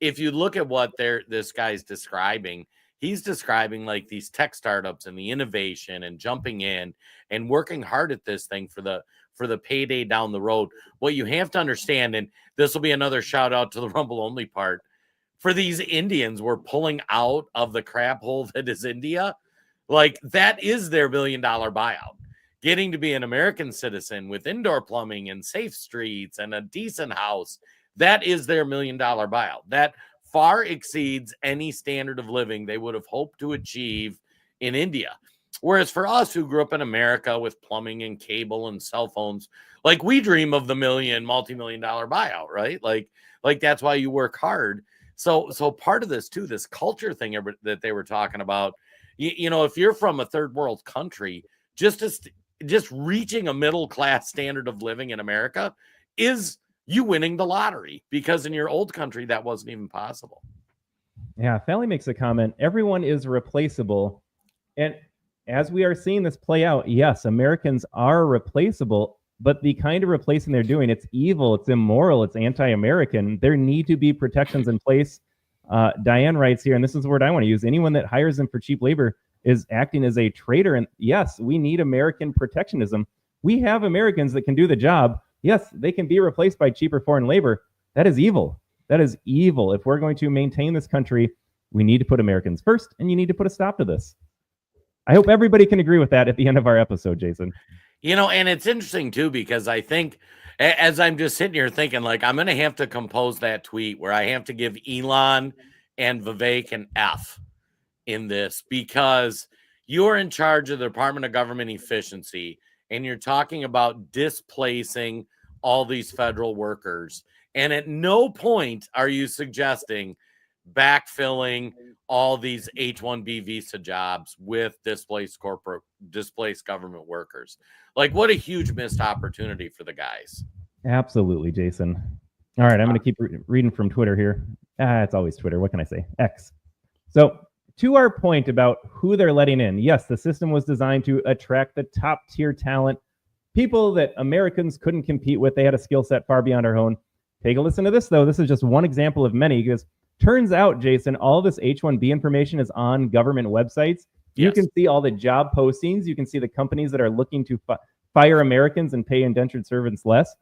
If you look at what this guy's describing, he's describing like these tech startups and the innovation and jumping in and working hard at this thing for the payday down the road. What you have to understand, and this will be another shout out to the Rumble Only part, for these Indians we're pulling out of the crap hole that is India, like that is their $1 billion buyout. Getting to be an American citizen with indoor plumbing and safe streets and a decent house, that is their $1 million buyout. That far exceeds any standard of living they would have hoped to achieve in India. Whereas for us who grew up in America with plumbing and cable and cell phones, like we dream of the multi-million dollar buyout, right? Like that's why you work hard. So part of this too, this culture thing that they were talking about, you know, if you're from a third world country, just reaching a middle class standard of living in America is you winning the lottery, because in your old country that wasn't even possible. Yeah, Fally makes a comment. Everyone is replaceable. And as we are seeing this play out, yes, Americans are replaceable, but the kind of replacing they're doing, it's evil, it's immoral, it's anti-American. There need to be protections in place. Diane writes here, and this is the word I want to use, anyone that hires them for cheap labor is acting as a traitor. And yes, we need American protectionism. We have Americans that can do the job. Yes, they can be replaced by cheaper foreign labor. That is evil. That is evil. If we're going to maintain this country, we need to put Americans first, and you need to put a stop to this. I hope everybody can agree with that at the end of our episode, Jason. You know, and it's interesting too, because I think as I'm just sitting here thinking, like, I'm going to have to compose that tweet where I have to give Elon and Vivek an F in this, because you're in charge of the Department of Government Efficiency and you're talking about displacing all these federal workers. And at no point are you suggesting backfilling all these H-1B visa jobs with displaced government workers. Like, what a huge missed opportunity for the guys. Absolutely, Jason. All right, I'm going to keep reading from Twitter here. It's always Twitter. What can I say? X. So to our point about who they're letting in, yes, the system was designed to attract the top tier talent, people that Americans couldn't compete with. They had a skill set far beyond our own. Take a listen to this, though. This is just one example of many, because turns out, Jason, all this H-1B information is on government websites. You can see all the job postings. You can see the companies that are looking to fire Americans and pay indentured servants less.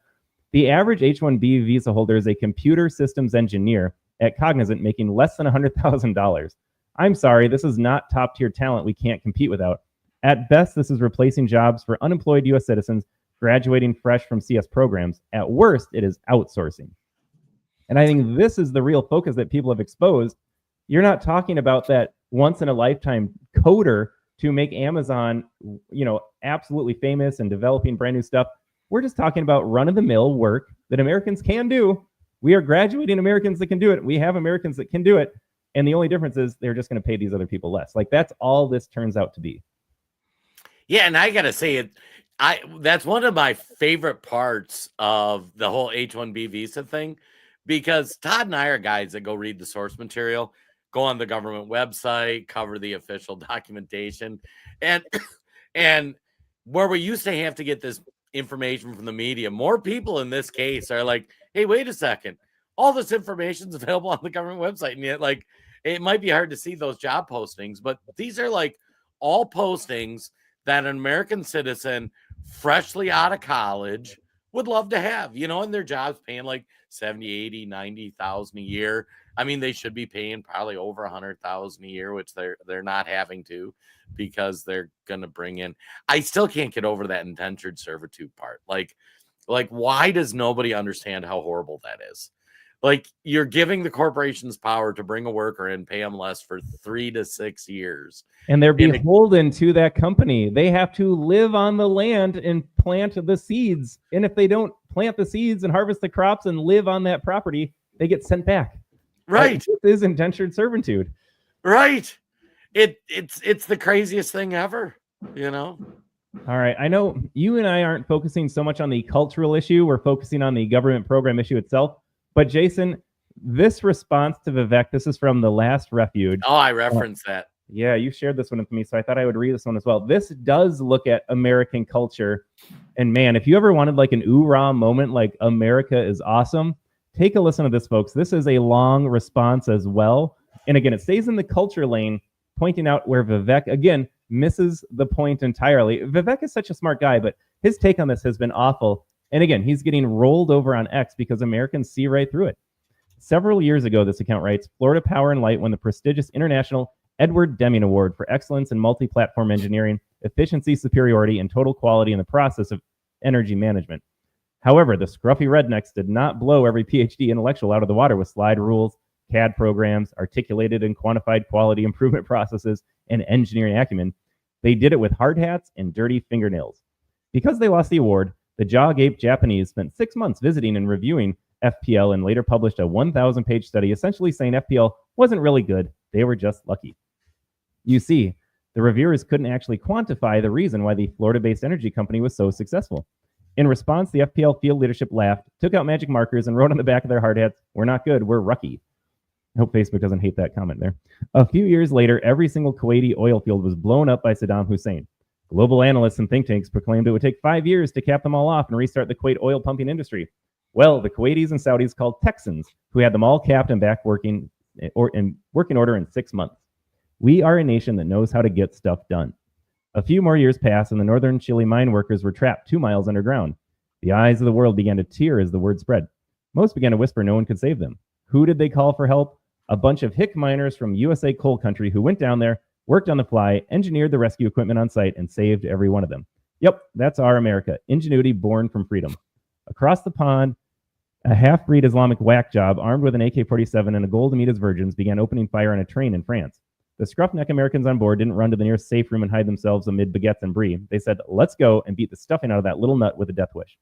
The average H-1B visa holder is a computer systems engineer at Cognizant making less than $100,000. I'm sorry, this is not top-tier talent we can't compete without. At best, this is replacing jobs for unemployed U.S. citizens graduating fresh from CS programs. At worst, it is outsourcing. And I think this is the real focus that people have exposed. You're not talking about that once-in-a-lifetime coder to make Amazon, you know, absolutely famous and developing brand new stuff. We're just talking about run-of-the-mill work that Americans can do. We are graduating Americans that can do it. We have Americans that can do it. And the only difference is they're just going to pay these other people less. Like, that's all this turns out to be. Yeah, and I got to say, that's one of my favorite parts of the whole H-1B visa thing, because Todd and I are guys that go read the source material, go on the government website, cover the official documentation. And where we used to have to get this information from the media, more people in this case are like, hey, wait a second. All this information is available on the government website. And yet, like, it might be hard to see those job postings, but these are like all postings that an American citizen freshly out of college would love to have, you know, and their jobs paying like 70, 80, 90,000 a year. I mean, they should be paying probably over 100,000 a year, which they're not having to, because they're going to bring in. I still can't get over that indentured servitude part. Like, why does nobody understand how horrible that is? Like, you're giving the corporations power to bring a worker and pay them less for 3 to 6 years. And they're beholden to that company. They have to live on the land and plant the seeds. And if they don't plant the seeds and harvest the crops and live on that property, they get sent back. Right. This is indentured servitude. Right. It's the craziest thing ever, you know? All right. I know you and I aren't focusing so much on the cultural issue. We're focusing on the government program issue itself. But Jason, this response to Vivek, this is from The Last Refuge. Oh, I referenced that. Yeah, you shared this one with me, so I thought I would read this one as well. This does look at American culture. And man, if you ever wanted like an ooh-rah moment, like America is awesome, take a listen to this, folks. This is a long response as well. And again, it stays in the culture lane, pointing out where Vivek, again, misses the point entirely. Vivek is such a smart guy, but his take on this has been awful. And again, he's getting rolled over on X because Americans see right through it. Several years ago, this account writes, Florida Power and Light won the prestigious International Edward Deming Award for excellence in multi-platform engineering, efficiency, superiority, and total quality in the process of energy management. However, the scruffy rednecks did not blow every PhD intellectual out of the water with slide rules, CAD programs, articulated and quantified quality improvement processes, and engineering acumen. They did it with hard hats and dirty fingernails. Because they lost the award, the jaw-gape Japanese spent 6 months visiting and reviewing FPL and later published a 1,000-page study essentially saying FPL wasn't really good. They were just lucky. You see, the reviewers couldn't actually quantify the reason why the Florida-based energy company was so successful. In response, the FPL field leadership laughed, took out magic markers, and wrote on the back of their hard hats, "We're not good, we're rucky." I hope Facebook doesn't hate that comment there. A few years later, every single Kuwaiti oil field was blown up by Saddam Hussein. Global analysts and think tanks proclaimed it would take 5 years to cap them all off and restart the Kuwait oil pumping industry. Well, the Kuwaitis and Saudis called Texans, who had them all capped and back working in working order in 6 months. We are a nation that knows how to get stuff done. A few more years passed, and the northern Chile mine workers were trapped 2 miles underground. The eyes of the world began to tear as the word spread. Most began to whisper no one could save them. Who did they call for help? A bunch of hick miners from USA coal country who went down there, worked on the fly, engineered the rescue equipment on site, and saved every one of them. Yep, that's our America. Ingenuity born from freedom. Across the pond, a half-breed Islamic whack job armed with an AK-47 and a goal to meet his virgins began opening fire on a train in France. The scruff-neck Americans on board didn't run to the nearest safe room and hide themselves amid baguettes and brie. They said, let's go and beat the stuffing out of that little nut with a death wish.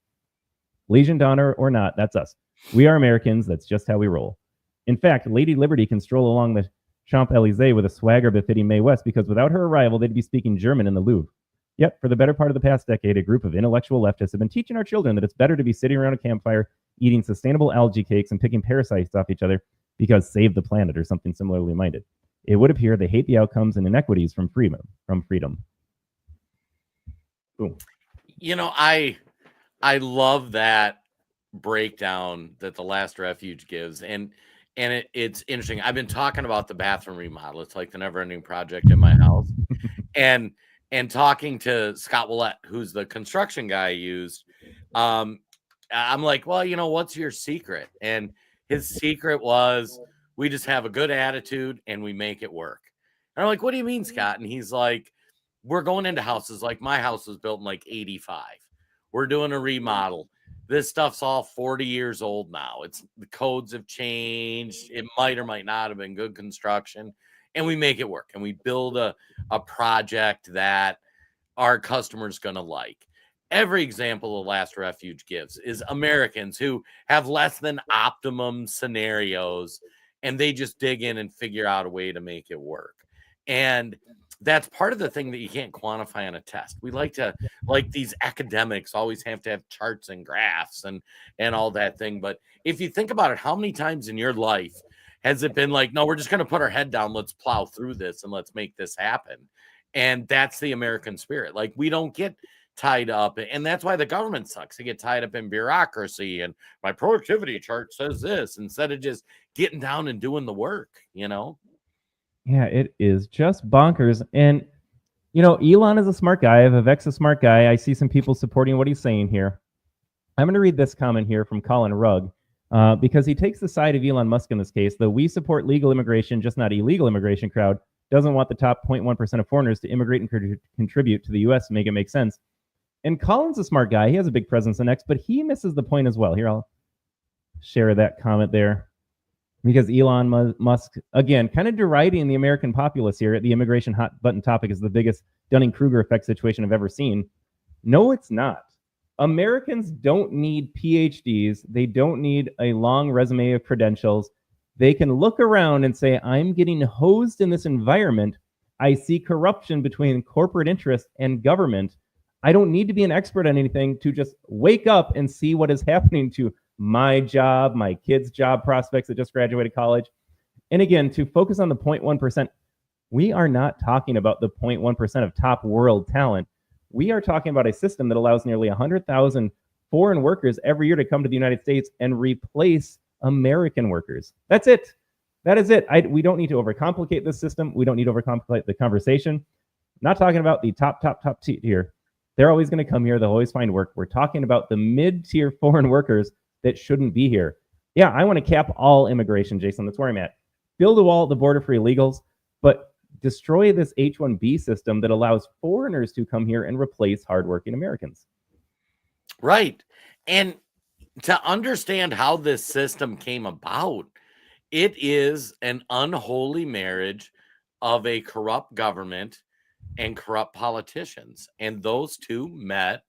Legion d'honneur or not, that's us. We are Americans. That's just how we roll. In fact, Lady Liberty can stroll along the Champs-Élysées with a swagger befitting Mae West because without her arrival, they'd be speaking German in the Louvre. Yet, for the better part of the past decade, a group of intellectual leftists have been teaching our children that it's better to be sitting around a campfire, eating sustainable algae cakes and picking parasites off each other because save the planet or something similarly minded. It would appear they hate the outcomes and inequities from freedom. Boom. You know, I love that breakdown that The Last Refuge gives, and it's interesting. I've been talking about the bathroom remodel. It's like the never-ending project in my house, and talking to Scott Willett, who's the construction guy I used. I'm like, well, you know, what's your secret? And his secret was, we just have a good attitude and we make it work. And I'm like, what do you mean, Scott? And he's like, we're going into houses. Like my house was built in like 85. We're doing a remodel. This stuff's all 40 years old now. The codes have changed. It might or might not have been good construction. And we make it work. And we build a project that our customer's going to like. Every example The Last Refuge gives is Americans who have less than optimum scenarios, and they just dig in and figure out a way to make it work. And that's part of the thing that you can't quantify on a test. We like these academics always have to have charts and graphs and all that thing. But if you think about it, how many times in your life has it been like, no, we're just going to put our head down, let's plow through this and let's make this happen? And that's the American spirit. Like, we don't get tied up, and that's why the government sucks. They get tied up in bureaucracy and my productivity chart says this, instead of just getting down and doing the work, you know? Yeah, it is just bonkers. And, you know, Elon is a smart guy. Vivek's a smart guy. I see some people supporting what he's saying here. I'm going to read this comment here from Colin Rugg because he takes the side of Elon Musk in this case. The "we support legal immigration, just not illegal immigration" crowd doesn't want the top 0.1% of foreigners to immigrate and contribute to the U.S. to make it make sense. And Colin's a smart guy. He has a big presence in X, but he misses the point as well. Here, I'll share that comment there. Because Elon Musk, again, kind of deriding the American populace here. The immigration hot button topic is the biggest Dunning-Kruger effect situation I've ever seen. No, it's not. Americans don't need PhDs. They don't need a long resume of credentials. They can look around and say, I'm getting hosed in this environment. I see corruption between corporate interest and government. I don't need to be an expert on anything to just wake up and see what is happening to my job, my kids' job prospects that just graduated college. And again, to focus on the 0.1%, we are not talking about the 0.1% of top world talent. We are talking about a system that allows nearly 100,000 foreign workers every year to come to the United States and replace American workers. That's it. That is it. We don't need to overcomplicate this system. We don't need to overcomplicate the conversation. I'm not talking about the top tier. They're always going to come here. They'll always find work. We're talking about the mid-tier foreign workers that shouldn't be here. Yeah, I want to cap all immigration, Jason. That's where I'm at. Build a wall at the border for illegals, but destroy this H-1B system that allows foreigners to come here and replace hardworking Americans. Right. And to understand how this system came about, it is an unholy marriage of a corrupt government and corrupt politicians. And those two met,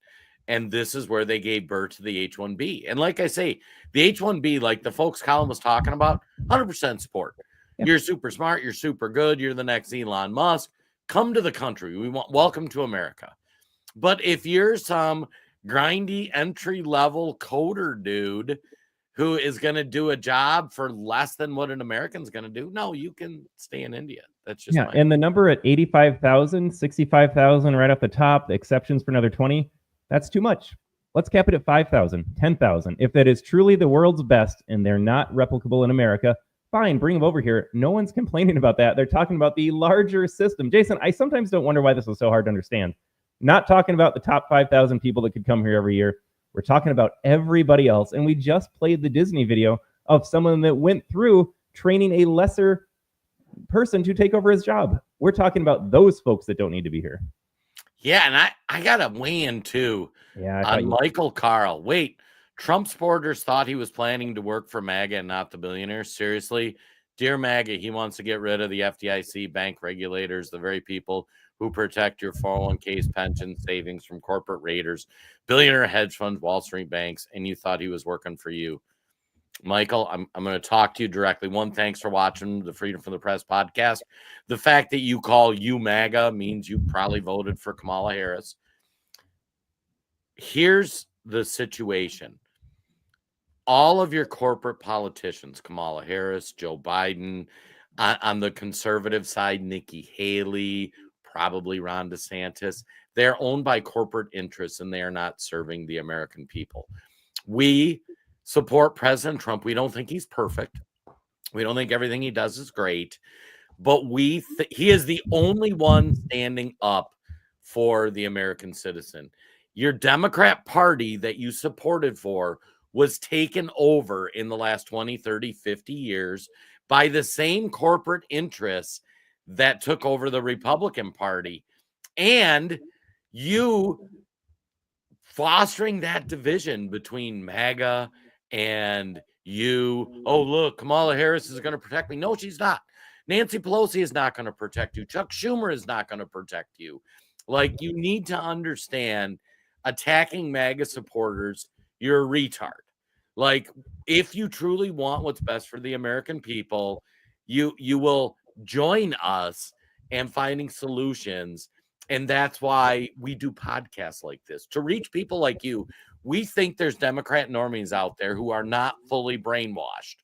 and this is where they gave birth to the H-1B. And like I say, the H-1B, like the folks Colin was talking about, 100% support. Yeah. You're super smart. You're super good. You're the next Elon Musk. Come to the country. We want welcome to America. But if you're some grindy entry-level coder dude who is going to do a job for less than what an American's going to do, no, you can stay in India. That's just and the number at 85,000, 65,000 right off the top, the exceptions for another 20, that's too much. Let's cap it at 5,000, 10,000. If that is truly the world's best and they're not replicable in America, fine, bring them over here. No one's complaining about that. They're talking about the larger system. Jason, I sometimes don't wonder why this was so hard to understand. Not talking about the top 5,000 people that could come here every year. We're talking about everybody else. And we just played the Disney video of someone that went through training a lesser person to take over his job. We're talking about those folks that don't need to be here. Yeah, and I got to weigh in too on Michael Carl. Wait, Trump supporters thought he was planning to work for MAGA and not the billionaires. Seriously? Dear MAGA, he wants to get rid of the FDIC, bank regulators, the very people who protect your 401ks, pensions, savings from corporate raiders, billionaire hedge funds, Wall Street banks, and you thought he was working for you. Michael, I'm going to talk to you directly. One, thanks for watching the Freedom from the Press podcast. The fact that you call you MAGA means you probably voted for Kamala Harris. Here's the situation. All of your corporate politicians, Kamala Harris, Joe Biden, on the conservative side, Nikki Haley, probably Ron DeSantis, they're owned by corporate interests and they are not serving the American people. We support President Trump. We don't think he's perfect. We don't think everything he does is great, but he is the only one standing up for the American citizen. Your Democrat Party that you supported for was taken over in the last 20, 30, 50 years by the same corporate interests that took over the Republican Party. And you fostering that division between MAGA and you. Oh, look, Kamala Harris is going to protect me. No, she's not. Nancy Pelosi is not going to protect you. Chuck Schumer is not going to protect you. Like, you need to understand, attacking MAGA supporters, you're a retard. Like, if you truly want what's best for the American people, you will join us in finding solutions. And that's why we do podcasts like this, to reach people like you. We think there's Democrat normies out there who are not fully brainwashed,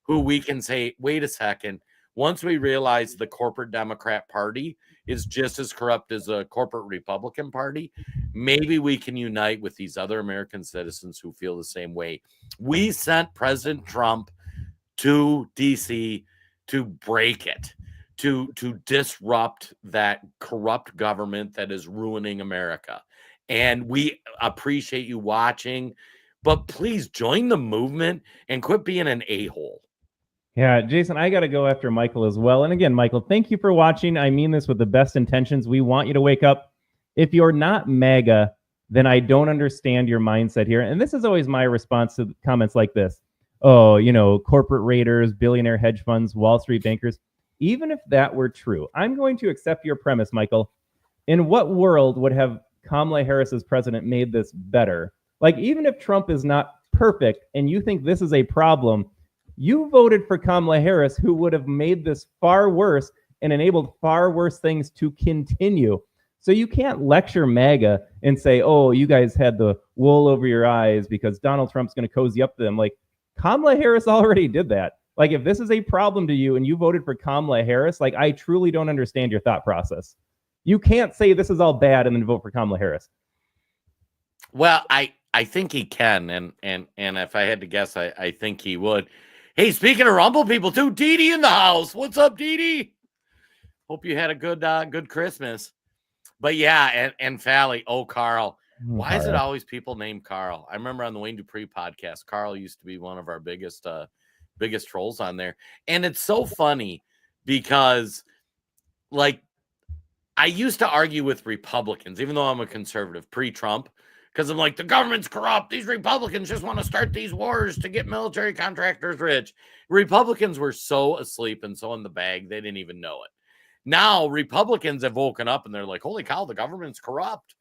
who we can say, wait a second, once we realize the corporate Democrat Party is just as corrupt as a corporate Republican Party, maybe we can unite with these other American citizens who feel the same way. We sent President Trump to DC to break it, to disrupt that corrupt government that is ruining America. And we appreciate you watching, but please join the movement and quit being an a-hole. Yeah, Jason, I got to go after Michael as well. And again, Michael, thank you for watching. I mean this with the best intentions. We want you to wake up. If you're not MAGA, then I don't understand your mindset here. And this is always my response to comments like this. Oh, you know, corporate raiders, billionaire hedge funds, Wall Street bankers. Even if that were true, I'm going to accept your premise, Michael. In what world would have Kamala Harris as president made this better? Like, even if Trump is not perfect and you think this is a problem, you voted for Kamala Harris, who would have made this far worse and enabled far worse things to continue. So you can't lecture MAGA and say, oh, you guys had the wool over your eyes because Donald Trump's going to cozy up to them. Like, Kamala Harris already did that. Like, if this is a problem to you and you voted for Kamala Harris, like, I truly don't understand your thought process. You can't say this is all bad and then vote for Kamala Harris. Well, I think he can, and if I had to guess, I think he would. Hey, speaking of Rumble people too, Dee Dee in the house. What's up, Dee Dee? Hope you had a good Christmas. But yeah, and Fally, Carl. Why is it always people named Carl? I remember on the Wayne Dupree podcast, Carl used to be one of our biggest trolls on there. And it's so funny because, like, I used to argue with Republicans, even though I'm a conservative, pre-Trump, because I'm like, the government's corrupt. These Republicans just want to start these wars to get military contractors rich. Republicans were so asleep and so in the bag, they didn't even know it. Now Republicans have woken up and they're like, holy cow, the government's corrupt.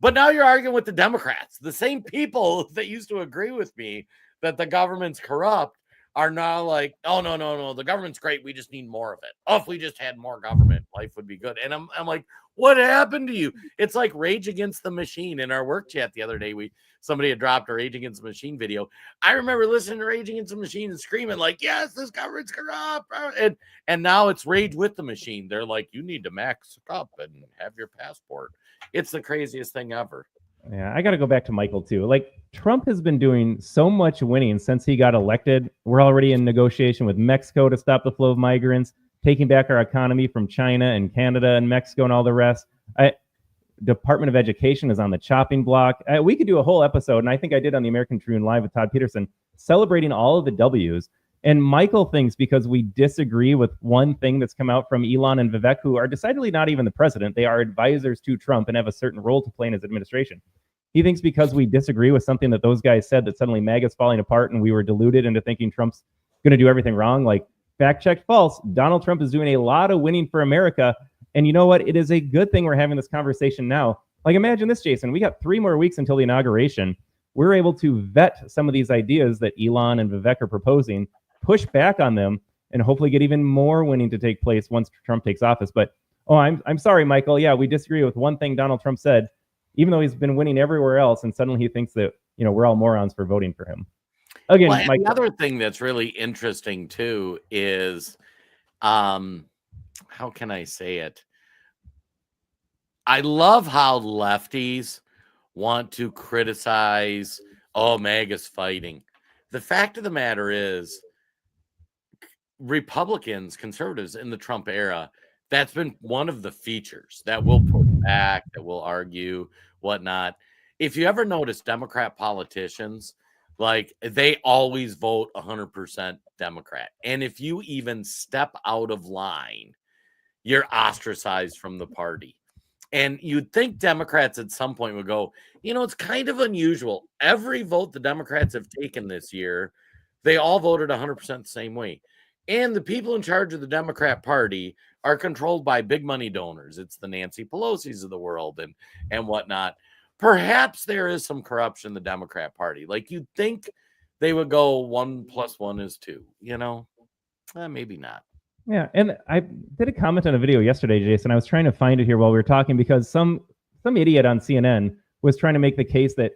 But now you're arguing with the Democrats. The same people that used to agree with me that the government's corrupt are now like, oh, no, the government's great. We just need more of it. Oh, if we just had more government, life would be good. And I'm like, what happened to you? It's like Rage Against the Machine. In our work chat the other day, somebody had dropped a Rage Against the Machine video. I remember listening to Rage Against the Machine and screaming like, yes, this government's corrupt. And now it's Rage with the Machine. They're like, you need to max up and have your passport. It's the craziest thing ever. Yeah, I got to go back to Michael too. Like, Trump has been doing so much winning since he got elected. We're already in negotiation with Mexico to stop the flow of migrants, taking back our economy from China and Canada and Mexico and all the rest. Department of Education is on the chopping block. We could do a whole episode, and I think I did on the American Tribune Live with Todd Peterson, celebrating all of the W's. And Michael thinks because we disagree with one thing that's come out from Elon and Vivek, who are decidedly not even the president, they are advisors to Trump and have a certain role to play in his administration. He thinks because we disagree with something that those guys said that suddenly MAGA's falling apart and we were deluded into thinking Trump's going to do everything wrong. Like, fact checked false. Donald Trump is doing a lot of winning for America. And you know what? It is a good thing we're having this conversation now. Like, imagine this, Jason. We got 3 more weeks until the inauguration. We're able to vet some of these ideas that Elon and Vivek are proposing, push back on them, and hopefully get even more winning to take place once Trump takes office. But, I'm sorry, Michael. Yeah, we disagree with one thing Donald Trump said, even though he's been winning everywhere else, and suddenly he thinks that, we're all morons for voting for him. Again, well, another thing that's really interesting too is, how can I say it? I love how lefties want to criticize, MAGA's fighting. The fact of the matter is, Republicans, conservatives in the Trump era, that's been one of the features that will push back, that will argue, whatnot. If you ever notice Democrat politicians, like, they always vote 100% Democrat. And if you even step out of line, you're ostracized from the party. And you'd think Democrats at some point would go, it's kind of unusual. Every vote the Democrats have taken this year, they all voted 100% the same way. And the people in charge of the Democrat Party are controlled by big money donors. It's the Nancy Pelosi's of the world and whatnot. Perhaps there is some corruption in the Democrat Party. Like, you'd think they would go 1 + 1 is 2, maybe not. Yeah, and I did a comment on a video yesterday, Jason. I was trying to find it here while we were talking because some idiot on CNN was trying to make the case that,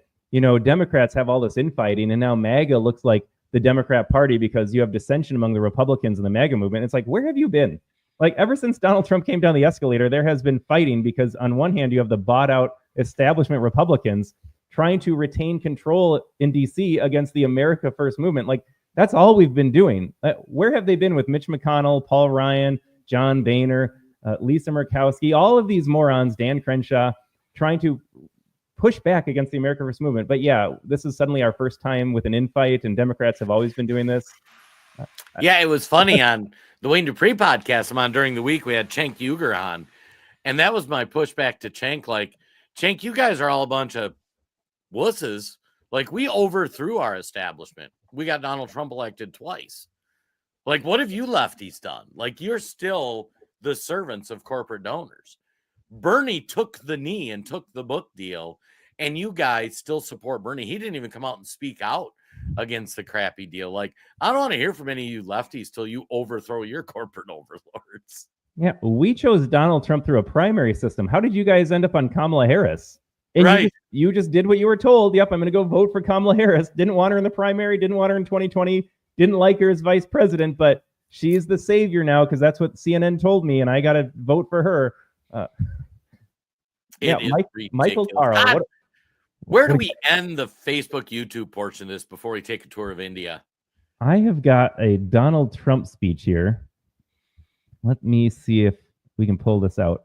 Democrats have all this infighting and now MAGA looks like the Democrat Party because you have dissension among the Republicans and the MAGA movement. It's like, where have you been? Like, ever since Donald Trump came down the escalator, there has been fighting because on one hand, you have the bought out establishment Republicans trying to retain control in DC against the America First movement. Like, that's all we've been doing. Where have they been with Mitch McConnell, Paul Ryan, John Boehner, Lisa Murkowski, all of these morons, Dan Crenshaw, trying to push back against the America First movement? But yeah, this is suddenly our first time with an infight, and Democrats have always been doing this. Yeah, it was funny on the Wayne Dupree podcast I'm on during the week. We had Cenk Uygur on, and that was my pushback to Cenk. Like, Cenk, you guys are all a bunch of wusses. Like, we overthrew our establishment. We got Donald Trump elected twice. Like, what have you lefties done? Like, you're still the servants of corporate donors. Bernie took the knee and took the book deal, and you guys still support Bernie. He didn't even come out and speak out against the crappy deal. Like, I don't want to hear from any of you lefties till you overthrow your corporate overlords. Yeah, we chose Donald Trump through a primary system. How did you guys end up on Kamala Harris? And Right. you just did what you were told. Yep, I'm going to go vote for Kamala Harris. Didn't want her in the primary, didn't want her in 2020, didn't like her as vice president, but she's the savior now because that's what CNN told me, and I got to vote for her. It is Michael ridiculous. Taro. God, What, where do what- we end the Facebook YouTube portion of this before we take a tour of India? I have got a Donald Trump speech here. Let me see if we can pull this out.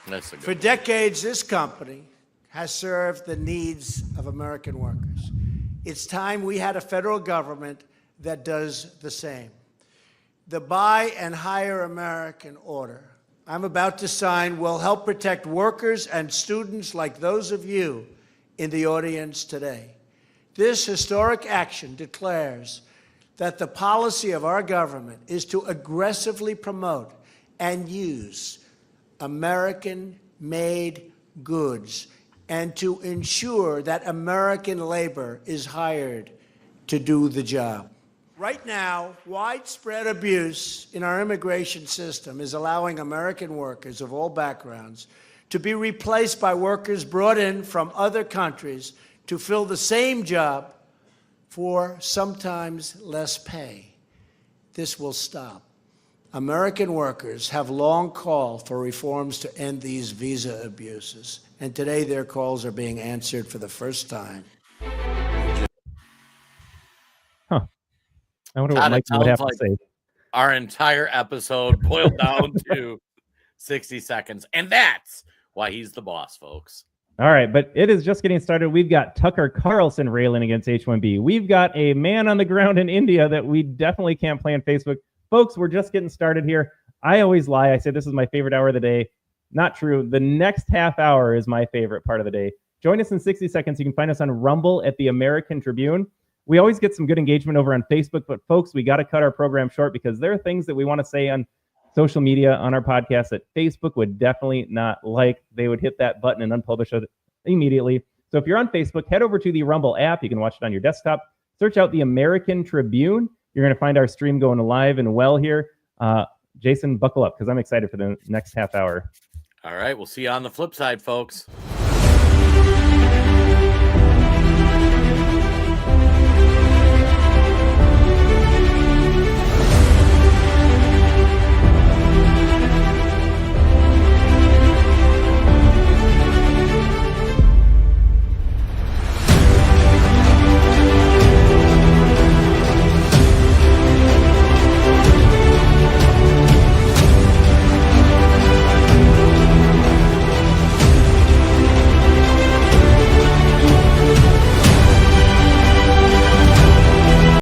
That's a good For decades, this company has served the needs of American workers. It's time we had a federal government that does the same. The Buy and Hire American order I'm about to sign will help protect workers and students like those of you in the audience today. This historic action declares that the policy of our government is to aggressively promote and use American-made goods and to ensure that American labor is hired to do the job. Right now, widespread abuse in our immigration system is allowing American workers of all backgrounds to be replaced by workers brought in from other countries to fill the same job for sometimes less pay. This will stop. American workers have long called for reforms to end these visa abuses, and today their calls are being answered for the first time. I wonder God, what it Mike would have sounds to say. Our entire episode boiled down to 60 seconds. And that's why he's the boss, folks. All right, but it is just getting started. We've got Tucker Carlson railing against H-1B. We've got a man on the ground in India that we definitely can't play on Facebook. Folks, we're just getting started here. I always lie. I say this is my favorite hour of the day. Not true. The next half hour is my favorite part of the day. Join us in 60 seconds. You can find us on Rumble at the American Tribune. We always get some good engagement over on Facebook, but folks, we got to cut our program short because there are things that we want to say on social media, on our podcast that Facebook would definitely not like. They would hit that button and unpublish it immediately. So if you're on Facebook, head over to the Rumble app. You can watch it on your desktop. Search out the American Tribune. You're going to find our stream going live and well here. Jason, buckle up because I'm excited for the next half hour. All right. We'll see you on the flip side, folks.